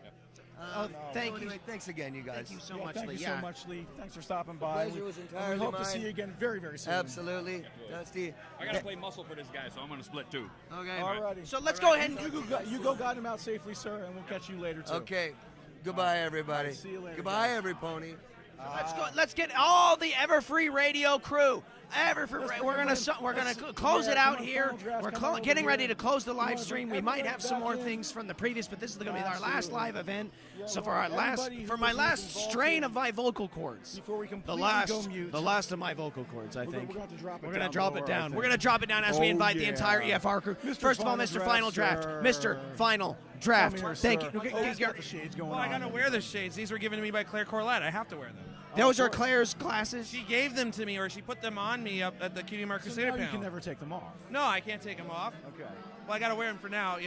Thank you. Anyway, thanks again, you guys. Thank you so much, Thank Lee. you so much, Lee. Thanks for stopping by. pleasure was We entirely hope to mine. see you again very, very soon. Absolutely. Dusty. I gotta play muscle for this guy, so I'm gonna split too. Okay. Alrighty. So let's go ahead and You go guide him out safely, sir, and we'll catch you later too. Okay. Goodbye, everybody. See you later, Goodbye, guys. every pony. Let's go. Let's get all the EverFree radio crew. We're gonna close it out here. We're getting ready to close the live stream. We might have some more things from the previous, but this is going to be our last live event. So for my last strain of my vocal cords, the last of my vocal cords, I think. We're going to drop it down. We're going to drop it down as we invite the entire EFR crew. First of all, Mr. Final Draft. Mr. Final Draft. Thank you. Well, I gotta wear the shades. These were given to me by Claire Corlett. I have to wear them. Those are Claire's glasses. She gave them to me, or she put them on me up at the Cutie Mark Crusader So now you panel. can never take them off. No, I can't take them off. Okay. Well, I gotta wear them for now.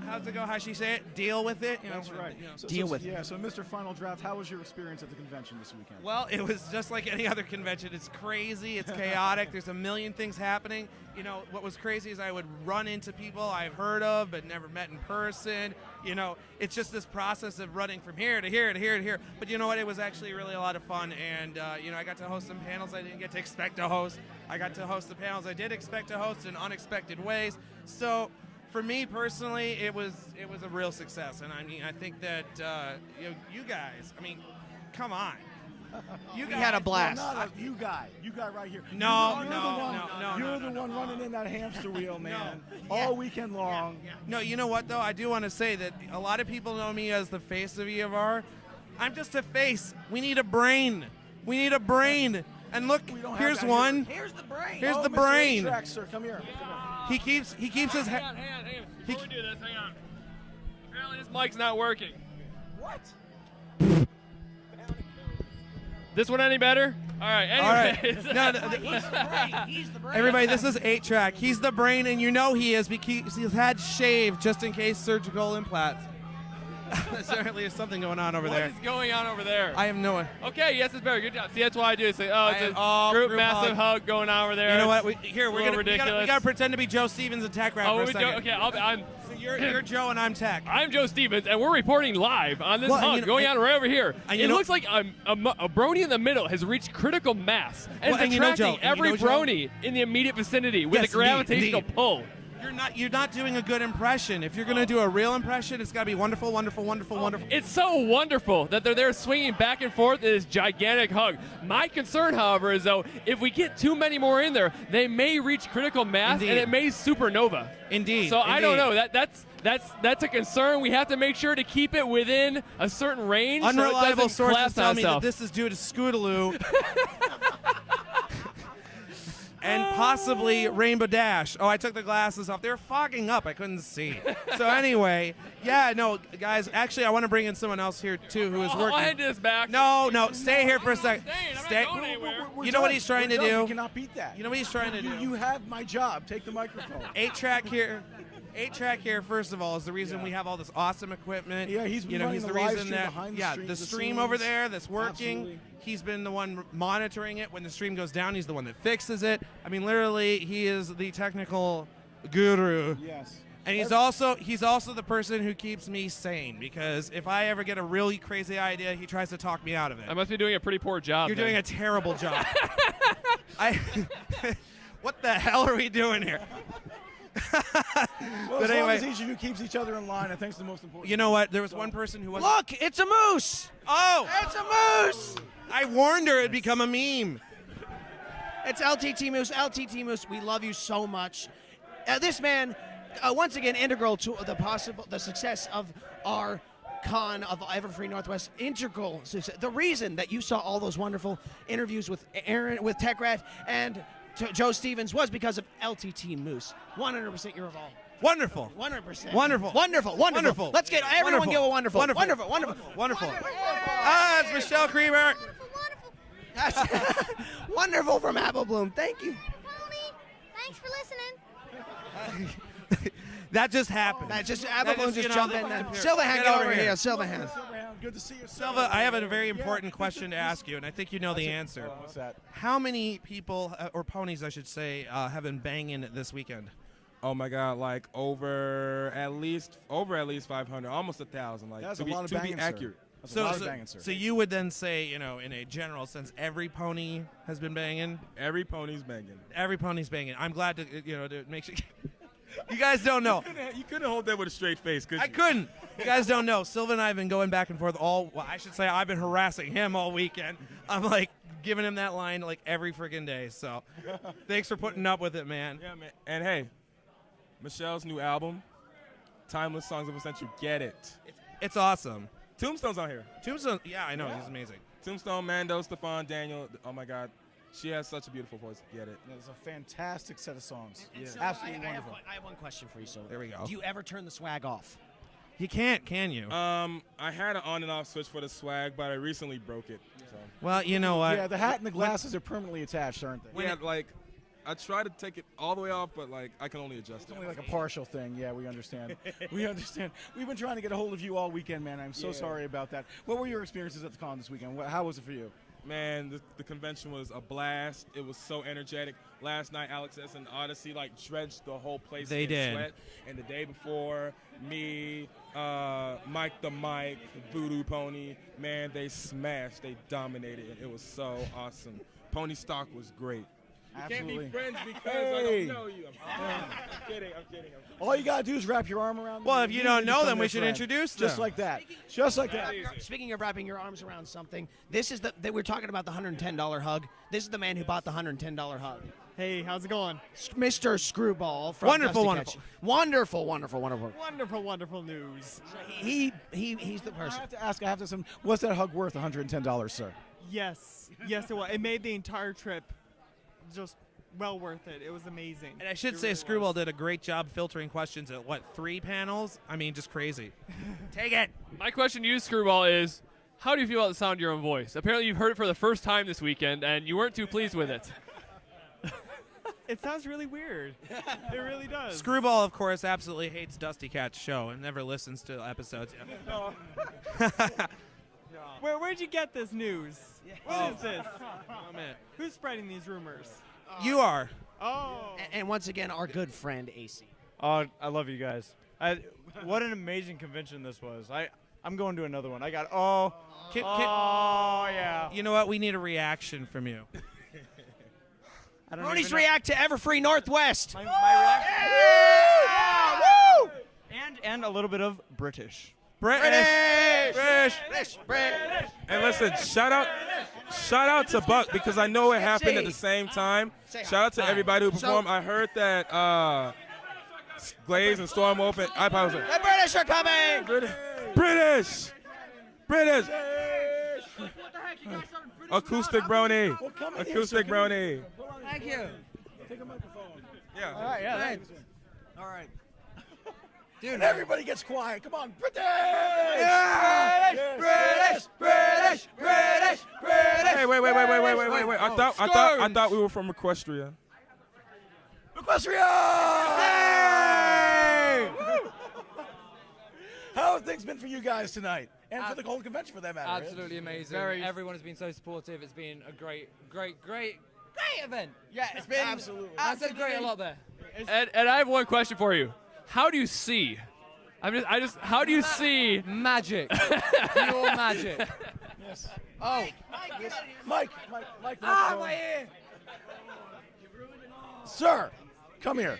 How's it go? How she say it? Deal with it. That's right. Deal with it. Yeah. So, Mr. Final Draft, how was your experience at the convention this weekend? Well, it was just like any other convention. It's crazy. It's chaotic. There's a million things happening. What was crazy is I would run into people I've heard of but never met in person. It's just this process of running from here to here to here to here. But you know what? It was actually really a lot of fun. And, I got to host some panels I didn't get to expect to host. I got to host the panels I did expect to host in unexpected ways. So, for me personally, it was a real success, and I think that you guys, come on, We had a blast. No, not you guy right here. No. You're the one running in that hamster wheel, man, all weekend long. No, you know what though? I do want to say that a lot of people know me as the face of EFR. I'm just a face. We need a brain. And look, here's one. Here's the brain. Here's the Mr. brain. A-Track, sir, come here. He keeps his head. Hang on. Before we do this, hang on. Apparently this mic's not working. What? This one any better? All right. Anyways. All right. He's the brain. Everybody, this is 8-Track. He's the brain, and he is because he's had shaved just in case surgical implants. Certainly there's something going on over there. What is going on over there? I have no idea. Okay, yes, it's better. Good job. See, that's why I do. It's like, it's a group massive hug going on over there. You know what? It's We're a little ridiculous. we gotta pretend to be Joe Stevens and Tech Rap for a second. Okay, I'm. So you're Joe and I'm Tech. I'm Joe Stevens, and we're reporting live on this Well, hug going on right over here. and It looks like a brony in the middle has reached critical mass and Well, is and you know, attracting Joe, every Joe- brony in the immediate vicinity with Yes, a gravitational indeed. pull. You're not doing a good impression. If you're gonna do a real impression, it's gotta be wonderful, wonderful, wonderful, wonderful. It's so wonderful that they're there swinging back and forth in this gigantic hug. My concern, however, is though if we get too many more in there, they may reach critical mass Indeed. and it may supernova. Indeed. So I don't Indeed. know. That's a concern. We have to make sure to keep it within a certain range. so it Unreliable doesn't sources collapse tell on me that itself. this is due to Scootaloo. And possibly Rainbow Dash. Oh, I took the glasses off. They were fogging up. I couldn't see. So anyway, guys. Actually, I want to bring in someone else here too, who is working. I'll hand this back. No, stay here for a second. Stay. I'm not going anywhere. We're You know what done. he's trying We're to done. do? We cannot beat that. You know what he's trying to do? You have my job. Take the microphone. 8-Track here. 8-Track here, first of all, is the reason we have all this awesome equipment. Yeah, he's been running he's the the live reason stream that behind the the scenes. stream over there that's working. Absolutely. He's been the one monitoring it. When the stream goes down, he's the one that fixes it. Literally, he is the technical guru. Yes. And he's also the person who keeps me sane, because if I ever get a really crazy idea, he tries to talk me out of it. I must be doing a pretty poor job. You're then. doing a terrible job. What the hell are we doing here? Well, as long as each of you keeps each other in line, I think it's the most important. You know what? There was one person who was. Look, it's a moose. Oh, It's a moose. I warned her it'd become a meme. It's LTT Moose. LTT Moose, we love you so much. This man, once again, integral to the success of our con of EverFree Northwest. Integral success. The reason that you saw all those wonderful interviews with Aaron, with TechRat, and Joe Stevens was because of LTT Moose. 100% your all. Wonderful. 100%. Wonderful. Wonderful. Wonderful. Let's get everyone give a wonderful. Wonderful. Wonderful. Ah, it's Michelle Creamer. Wonderful from Apple Bloom. Thank you. Thanks for listening. That just happened. That just That Everyone just jump in. Silverhand, get over here. Silverhand. Good to see you. Silva, I have a very important question to ask you, and I think you know the answer. What's that? How many people, or ponies, I should say, have been banging this weekend? Oh my God! Like over at least 500, almost 1,000. Like That's to a be, lot of to be banging, sir. accurate. That's a lot of banging, sir. So you would then say, you know, in a general sense, every pony has been banging. Every pony's banging. Every pony's banging. I'm glad to, you know, to make sure. You guys don't know. You couldn't hold that with a straight face, could you? I couldn't. You guys don't know. Silva and I have been going back and forth well, I should say I've been harassing him all weekend. I'm like giving him that line like every freaking day. So thanks for putting up with it, man. Yeah, man. And hey, Michelle's new album, Timeless Songs of a Century. Get it. It's awesome. Tombstone's on here. Tombstone, yeah, I know. He's amazing. Tombstone, Mando, Stefan, Daniel. Oh my God. She has such a beautiful voice. Get it. It's a fantastic set of songs. And so Absolutely I wonderful. I have one question for you, Silver. There we go. Do you ever turn the swag off? You can't, can you? I had an on and off switch for the swag, but I recently broke it. So. Well, you know what? Yeah, the hat and the glasses are permanently attached, aren't they? Yeah, like I try to take it all the way off, but like I can only adjust It's it. only like a partial thing. Yeah, we understand. We understand. We've been trying to get a hold of you all weekend, man. I'm so sorry about that. What were your experiences at the con this weekend? How was it for you? Man, the convention was a blast. It was so energetic. Last night, Alex S. and Odyssey like drenched the whole place They in did. sweat. And the day before, me, Mike the Mike, Voodoo Pony, man, they smashed. They dominated. It was so awesome. Pony stock was great. Absolutely. You can't be friends because I don't know you. I'm kidding. All you gotta do is wrap your arm around them. Well, if you don't know become them, we their should friend. introduce Just them. like that. Just like that. Speaking of wrapping your arms around something, this is we're talking about the $110 hug. This is the man who bought the $110 hug. Hey, how's it going? Mr. Screwball from Wonderful, Dusty wonderful. Catch. Wonderful. Wonderful news. He's the I person. have to ask. What's that hug worth? $110, sir. Yes, it was. It made the entire trip just well worth it. It was amazing. And I should It say really Screwball was. did a great job filtering questions at, 3 panels? I mean, just crazy. Take it. My question to you, Screwball, is how do you feel about the sound of your own voice? Apparently you've heard it for the first time this weekend, and you weren't too pleased with it. It sounds really weird. It really does. Screwball, of course, absolutely hates Dusty Cat's show and never listens to episodes. Where'd you get this news? What is this? Oh, man. Who's spreading these rumors? You are. Oh. And once again, our good friend AC. Oh, I love you guys. What an amazing convention this was. I'm going to another one. Yeah. You know what? We need a reaction from you. Bronies react to EverFree Northwest. My Yeah! Woo! and a little bit of British. British. And listen, shout out to Buck because I know it happened at the same time. Shout out to everybody who performed. I heard that Glaze and Storm opened. I was like, The British are coming. British. Acoustic brony. Acoustic brony. Thank you. Take a microphone. Yeah. All right. Yeah. Thanks. All right. Dude, And everybody gets quiet. Come on, British! British. Hey, wait. I thought we were from Equestria. Equestria! How have things been for you guys tonight? And for the whole convention, for that matter. Absolutely amazing. Everyone has been so supportive. It's been a great event. Yeah, it's been Absolutely. I said great a lot there. And I have one question for you. How do you see? How do you see? Magic. Pure magic. Yes. Oh. Mike. My ear. Sir, come here.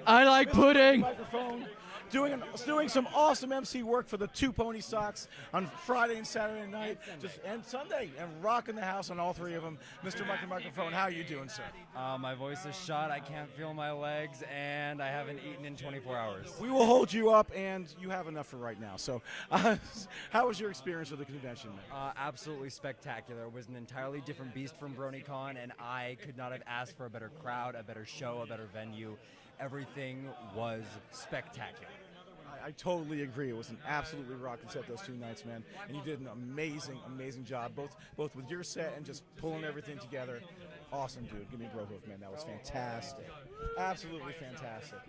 I like pudding. Microphone. Doing some awesome MC work for the Two Pony Sox on Friday and Saturday night, and Sunday, and rocking the house on all three of them. Mr. Microphone, how are you doing, sir? My voice is shot. I can't feel my legs, and I haven't eaten in 24 hours. We will hold you up, and you have enough for right now. So, how was your experience with the convention, man? Absolutely spectacular. It was an entirely different beast from BronyCon, and I could not have asked for a better crowd, a better show, a better venue. Everything was spectacular. I totally agree. It was an absolutely rocking set those 2 nights, man. And you did an amazing job, both with your set and just pulling everything together. Awesome, dude. Give me a bro hoof, man. That was fantastic. Absolutely fantastic.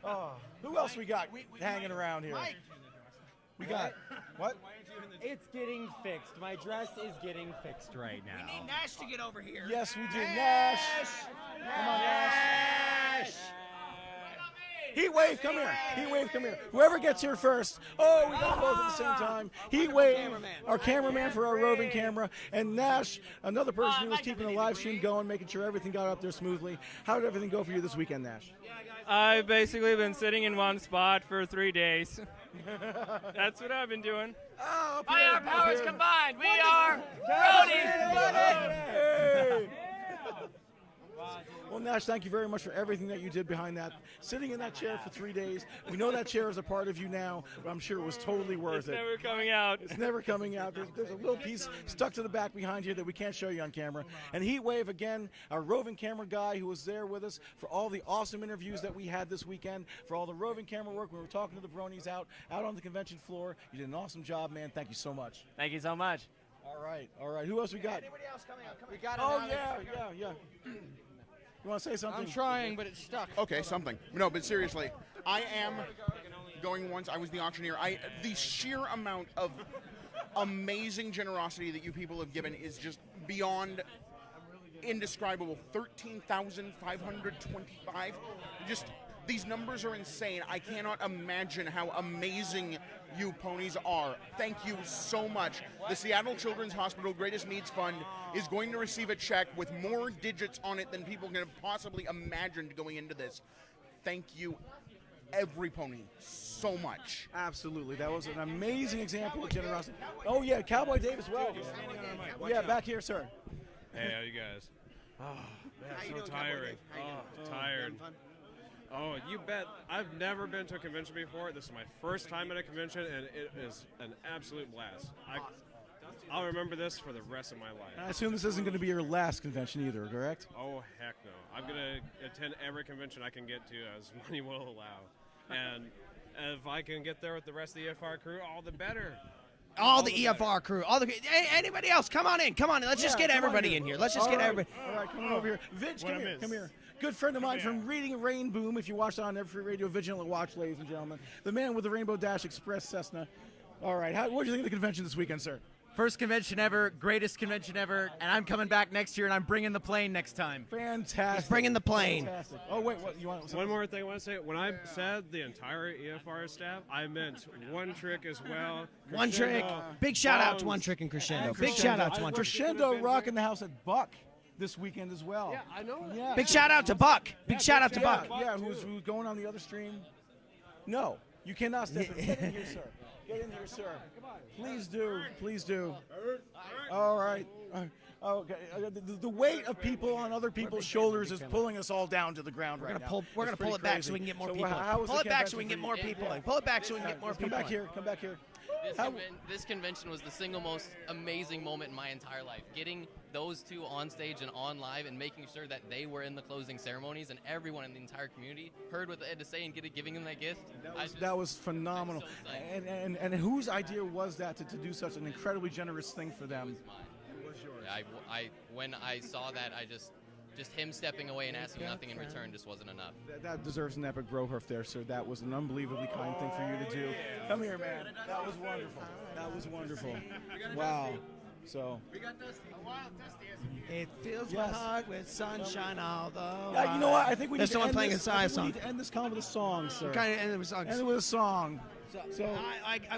Oh, who else we got hanging around here? We got what? It's getting fixed. My dress is getting fixed right now. We need Nash to get over here. Yes, we do. Nash. Come on, Nash. Heat Wave, come here. Heat Wave, come here. Whoever gets here first. Oh, we got them both at the same time. Heat Wave, our cameraman for our roving camera, and Nash, another person who was keeping the live stream going, making sure everything got up there smoothly. How did everything go for you this weekend, Nash? I've basically been sitting in one spot for 3 days. That's what I've been doing. Oh, By our powers combined, we are Brody! Well, Nash, thank you very much for everything that you did behind that. Sitting in that chair for 3 days. We know that chair is a part of you now, but I'm sure it was totally worth it. It's never coming out. It's never coming out. There's a little piece stuck to the back behind you that we can't show you on camera. And Heat Wave, again, our roving camera guy who was there with us for all the awesome interviews that we had this weekend, for all the roving camera work. We were talking to the Bronies out on the convention floor. You did an awesome job, man. Thank you so much. Thank you so much. All right. Who else we got? Anybody else coming up? We got yeah. You want to say something? I'm trying, but it's stuck. Okay, something. No, but seriously, I am going once. I was the auctioneer. The sheer amount of amazing generosity that you people have given is just beyond indescribable. 13,525. Just these numbers are insane. I cannot imagine how amazing you ponies are. Thank you so much. The Seattle Children's Hospital Greatest Needs Fund is going to receive a check with more digits on it than people can have possibly imagined going into this. Thank you, every pony, so much. Absolutely. That was an amazing example of generosity. Oh, yeah, Cowboy Dave as well. Yeah, back here, sir. Hey, how you guys? Oh, man, so tiring. Oh, tired. Oh, you bet. I've never been to a convention before. This is my first time at a convention, and it is an absolute blast. I'll remember this for the rest of my life. I assume this isn't going to be your last convention either, correct? Oh, heck no. I'm going to attend every convention I can get to as money will allow. And if I can get there with the rest of the EFR crew, all the better. All the EFR crew. Hey, anybody else? Come on in. Let's just get everybody in here. Let's just get everybody. All right, come on over here. Vince, come here. Good friend of mine from Reading Rain Boom. If you watched it on EverFree Radio, Vigilant Watch, ladies and gentlemen. The man with the Rainbow Dash Express Cessna. All right, what did you think of the convention this weekend, sir? First convention ever, greatest convention ever, and I'm coming back next year, and I'm bringing the plane next time. Fantastic. He's bringing the plane. Fantastic. Oh, wait, what? You want one more thing I want to say. When I said the entire EFR staff, I meant One Trick as well. One Trick. Big shout out to One Trick and Crescendo. Big shout out to One Trick. Crescendo rocking the house at Buck this weekend as well. Yeah, I know. Yeah. Big shout out to Buck. Big shout out to Buck. Yeah, who's going on the other stream? No, you cannot step in. Get in here, sir. Get in here, sir. Please do. Please do. All right. Okay. The weight of people on other people's shoulders is pulling us all down to the ground right now. We're gonna pull it back so we can get more people. Pull it back so we can get more people. Pull it back so we can get more people. Come back here. This convention was the single most amazing moment in my entire life. Getting those two on stage and on live and making sure that they were in the closing ceremonies and everyone in the entire community heard what they had to say and giving them that gift. That was phenomenal. And whose idea was that to do such an incredibly generous thing for them? It was yours. When I saw that, just him stepping away and asking nothing in return just wasn't enough. That deserves an epic Brohurf there, sir. That was an unbelievably kind thing for you to do. Come here, man. That was wonderful. That was wonderful. Wow. So. We got Dusty. It fills my heart with sunshine, although. Yeah, you know what? I think we need There's to someone end playing this, a I think song. we need to end this con with a song, sir. We kind of ended with songs. End it with a song. So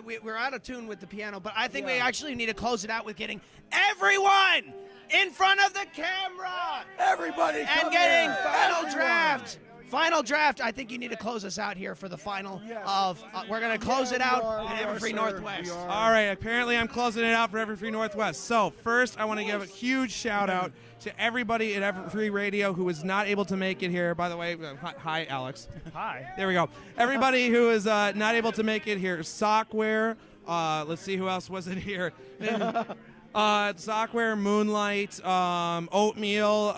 we're out of tune with the piano, but I think we Yeah. actually need to close it out with getting everyone in front of the camera. Everybody, and come getting here. final Everyone. draft. Final draft. I think you need to close us out here for the final of. We're gonna close it out at EverFree Northwest. All right, apparently I'm closing it out for EverFree Northwest. So first, I want to give a huge shout out to everybody at EverFree Radio who was not able to make it here. By the way, hi, Alex. Hi. There we go. Everybody who is not able to make it here. Sockware. Let's see who else was in here. Sockware, Moonlight, Oatmeal.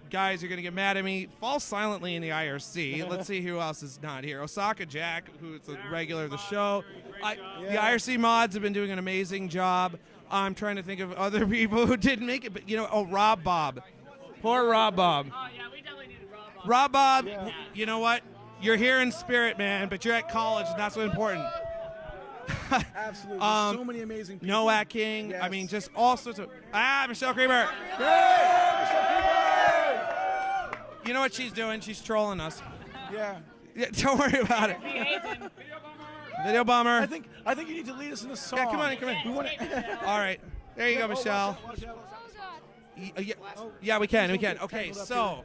Guys, you're going to get mad at me. Fall silently in the IRC. Let's see who else is not here. Osaka Jack, who's a regular of the show. The IRC mods have been doing an amazing job. I'm trying to think of other people who didn't make it, but Rob Bob. Poor Rob Bob. Oh, yeah, we definitely needed Rob. Rob Bob, you know what? You're here in spirit, man, but you're at college, and that's what's important. Absolutely. So many amazing people. Noah King. Yes. I mean, just all sorts of. Michelle Creamer. You know what she's doing? She's trolling us. Yeah. Don't worry about it. Video bomber. I think you need to lead us in the song. Yeah, come on. We want All right. There you go, Michelle. Yeah, we can. Okay, so,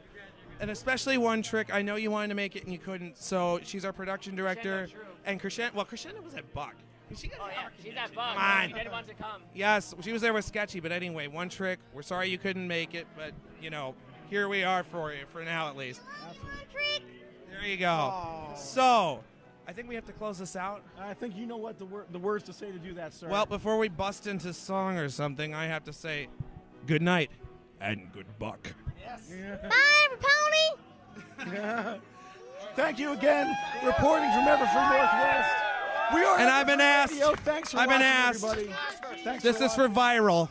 and especially one trick. I know you wanted to make it and you couldn't. So she's our production director, and Krishna was at Buck. She got she's at Buck. Come on. She didn't want to come. Yes, she was there with Sketchy, but anyway, one trick. We're sorry you couldn't make it, but here we are for you for now at least. There you go. Oh. So, I think we have to close this out. I think you know what the words to say to do that, sir. Well, before we bust into song or something, I have to say good night and good buck. Yes. Bye, Pony. Thank you again, reporting from EverFree Northwest. We are. And I've been asked. Radio. Thanks for I've been watching, asked. everybody. Thanks This is for viral.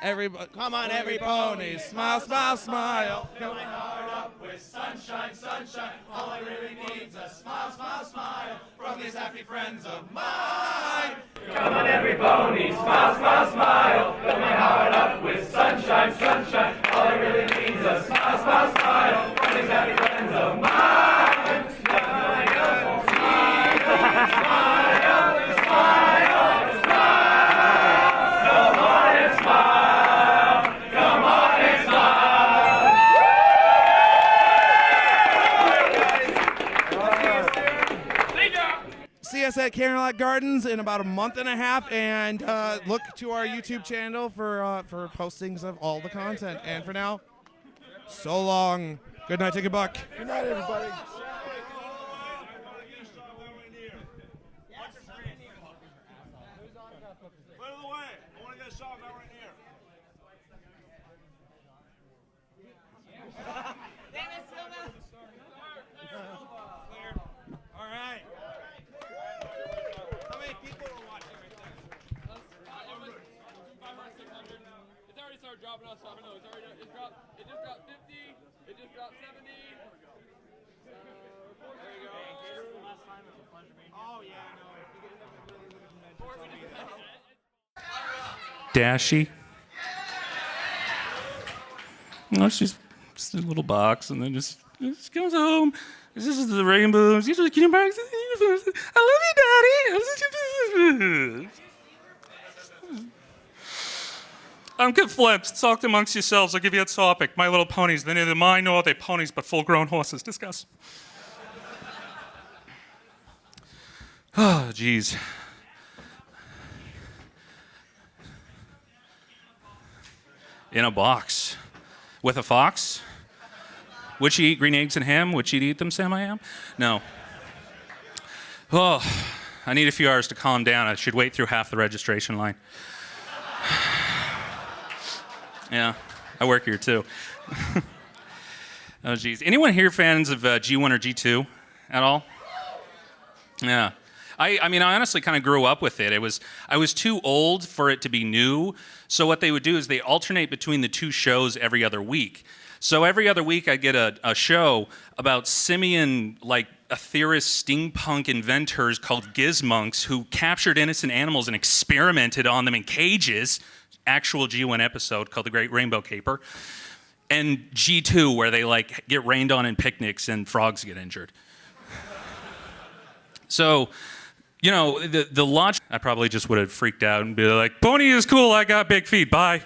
Everybody, Come on, every pony, smile, smile, smile. Filling hard up with sunshine, sunshine. All I really need's a smile, smile, smile from these happy friends of mine. Come on, every pony, smile, smile, smile. Fill my heart up with sunshine, sunshine. All I really need's a smile, smile, smile from these happy friends of mine. Smile, smile, smile, smile. Come on and smile. Come on and See us at Caroline Gardens in about a month and a half, and look to our YouTube channel for postings of all the content. And for now, so long. Good night, take a buck. Good night, everybody. All right. How many people are watching right there? It's already started dropping off. So no, it just dropped 50. It just dropped 70. There you go. Oh yeah, no. Dashy. No, she's just a little box, and then just comes home. This is the rainbows. These are the cutie marks. I love you, Daddy. Get flipped. Talk amongst yourselves. I'll give you a topic. My Little Ponies. They're neither mine nor are they ponies, but full-grown horses. Discuss. Oh, geez. In a box. With a fox? Would she eat green eggs and ham? Would she eat them, Sam I am? No. Oh, I need a few hours to calm down. I should wait through half the registration line. Yeah, I work here too. Oh, geez. Anyone here fans of G1 or G2 at all? Yeah. I mean, I honestly kind of grew up with it. I was too old for it to be new. So what they would do is they alternate between the two shows every other week. So every other week I get a show about simian, like, ethereal steampunk inventors called gizmonks who captured innocent animals and experimented on them in cages. Actual G1 episode called The Great Rainbow Caper. And G2 where they, like, get rained on in picnics and frogs get injured. So, you know, the launch, I probably just would have freaked out and be like, pony is cool, I got big feet, bye.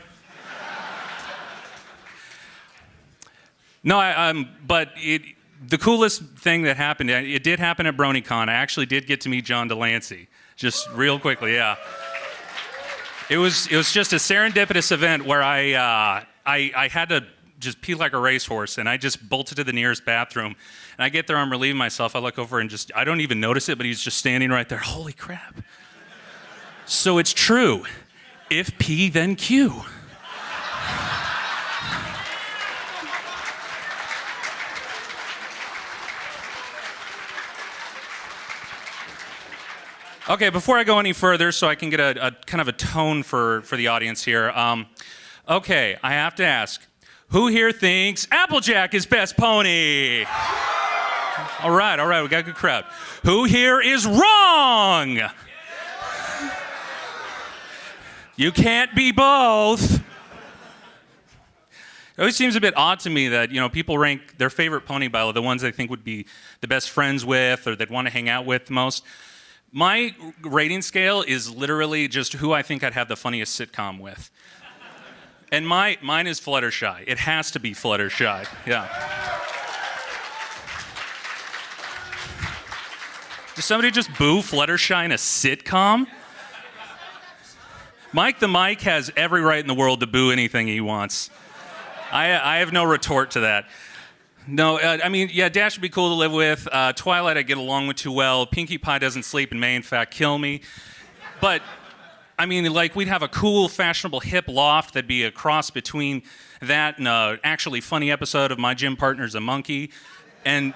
No, but the coolest thing that happened, it did happen at BronyCon. I actually did get to meet John Delancey, just real quickly, yeah. It was just a serendipitous event where I had to just pee like a racehorse, and I just bolted to the nearest bathroom. And I get there, I'm relieving myself. I look over and I don't even notice it, but he's just standing right there. Holy crap. So it's true. If P, then Q. Okay, before I go any further, so I can get a kind of a tone for the audience here. Okay, I have to ask, who here thinks Applejack is best pony? All right, we got a good crowd. Who here is wrong? You can't be both. It always seems a bit odd to me that, people rank their favorite pony by the ones they think would be the best friends with or they'd want to hang out with the most. My rating scale is literally just who I think I'd have the funniest sitcom with. And mine is Fluttershy. It has to be Fluttershy, yeah. Does somebody just boo Fluttershy in a sitcom? Mike the Mike has every right in the world to boo anything he wants. I have no retort to that. No, Dash would be cool to live with. Twilight I get along with too well. Pinkie Pie doesn't sleep and may in fact kill me. But, we'd have a cool, fashionable, hip loft that'd be a cross between that and an actually funny episode of My Gym Partner's a Monkey. And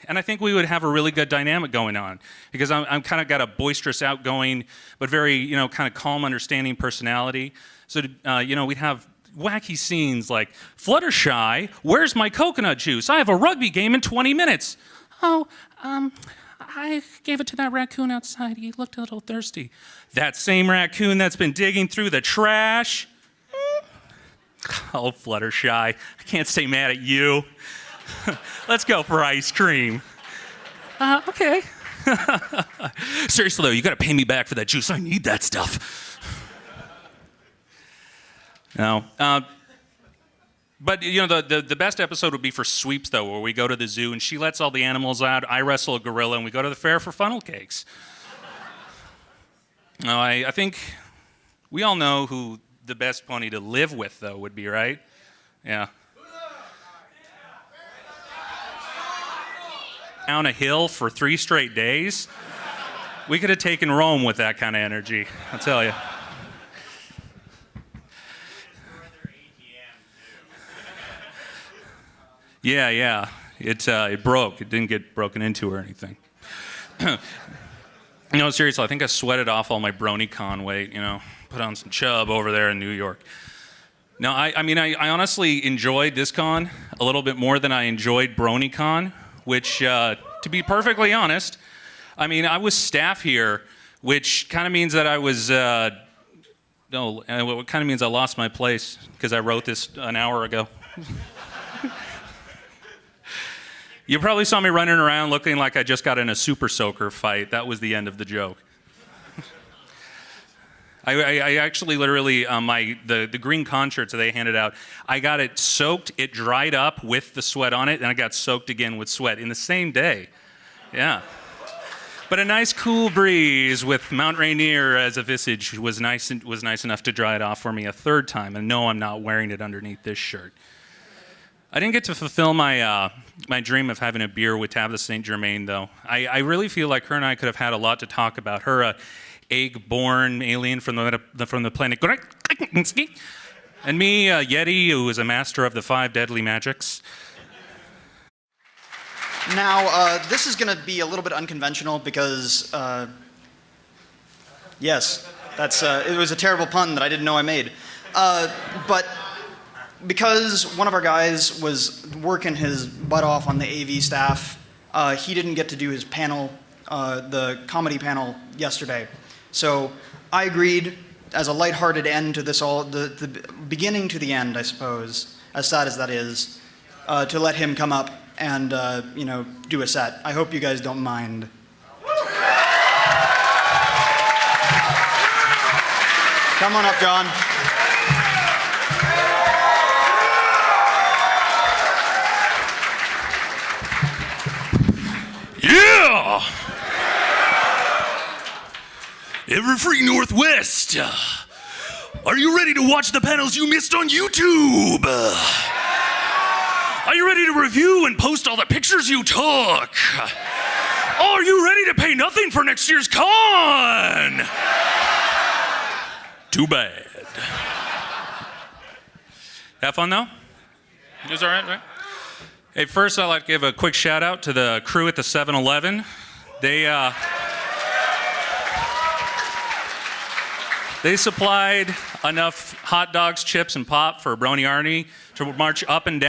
I think we would have a really good dynamic going on because I'm kind of got a boisterous, outgoing, but very, kind of calm, understanding personality. So, we'd have wacky scenes like, Fluttershy, where's my coconut juice? I have a rugby game in 20 minutes. Oh, I gave it to that raccoon outside. He looked a little thirsty. That same raccoon that's been digging through the trash. Oh, Fluttershy, I can't stay mad at you. Let's go for ice cream. Okay. Seriously though, you gotta pay me back for that juice. I need that stuff. No. But, the best episode would be for sweeps, though, where we go to the zoo and she lets all the animals out, I wrestle a gorilla, and we go to the fair for funnel cakes. No, I think we all know who the best pony to live with, though, would be, right? Yeah. Down a hill for 3 straight days? We could have taken Rome with that kind of energy, I'll tell you. Yeah. It broke. It didn't get broken into or anything. No, seriously, I think I sweated off all my BronyCon weight, put on some chub over there in New York. No, I honestly enjoyed this con a little bit more than I enjoyed BronyCon, which, to be perfectly honest, I was staff here, which kind of means that I was, it kind of means I lost my place because I wrote this an hour ago. You probably saw me running around looking like I just got in a super soaker fight. That was the end of the joke. I actually literally, the green con shirts that they handed out, I got it soaked, it dried up with the sweat on it, and I got soaked again with sweat in the same day. Yeah. But a nice cool breeze with Mount Rainier as a visage was nice enough to dry it off for me a third time, and no, I'm not wearing it underneath this shirt. I didn't get to fulfill my my dream of having a beer with Tabitha St. Germain, though. I really feel like her and I could have had a lot to talk about. Her, egg-born alien from the planet Gretzky, and me, Yeti, who is a master of the 5 deadly magics. Now, this is going to be a little bit unconventional because, yes, it was a terrible pun that I didn't know I made. But because one of our guys was working his butt off on the AV staff, he didn't get to do his panel, the comedy panel yesterday. So I agreed, as a lighthearted end to this the beginning to the end, I suppose, as sad as that is, to let him come up and, do a set. I hope you guys don't mind. Come on up, John. Yeah! EverFree Northwest! Are you ready to watch the panels you missed on YouTube? Are you ready to review and post all the pictures you took? Are you ready to pay nothing for next year's con? Too bad. Have fun, though? It was all right, right? Hey, first I'd like to give a quick shout out to the crew at the 7-Eleven. They supplied enough hot dogs, chips, and pop for Brony Arnie to march up and down.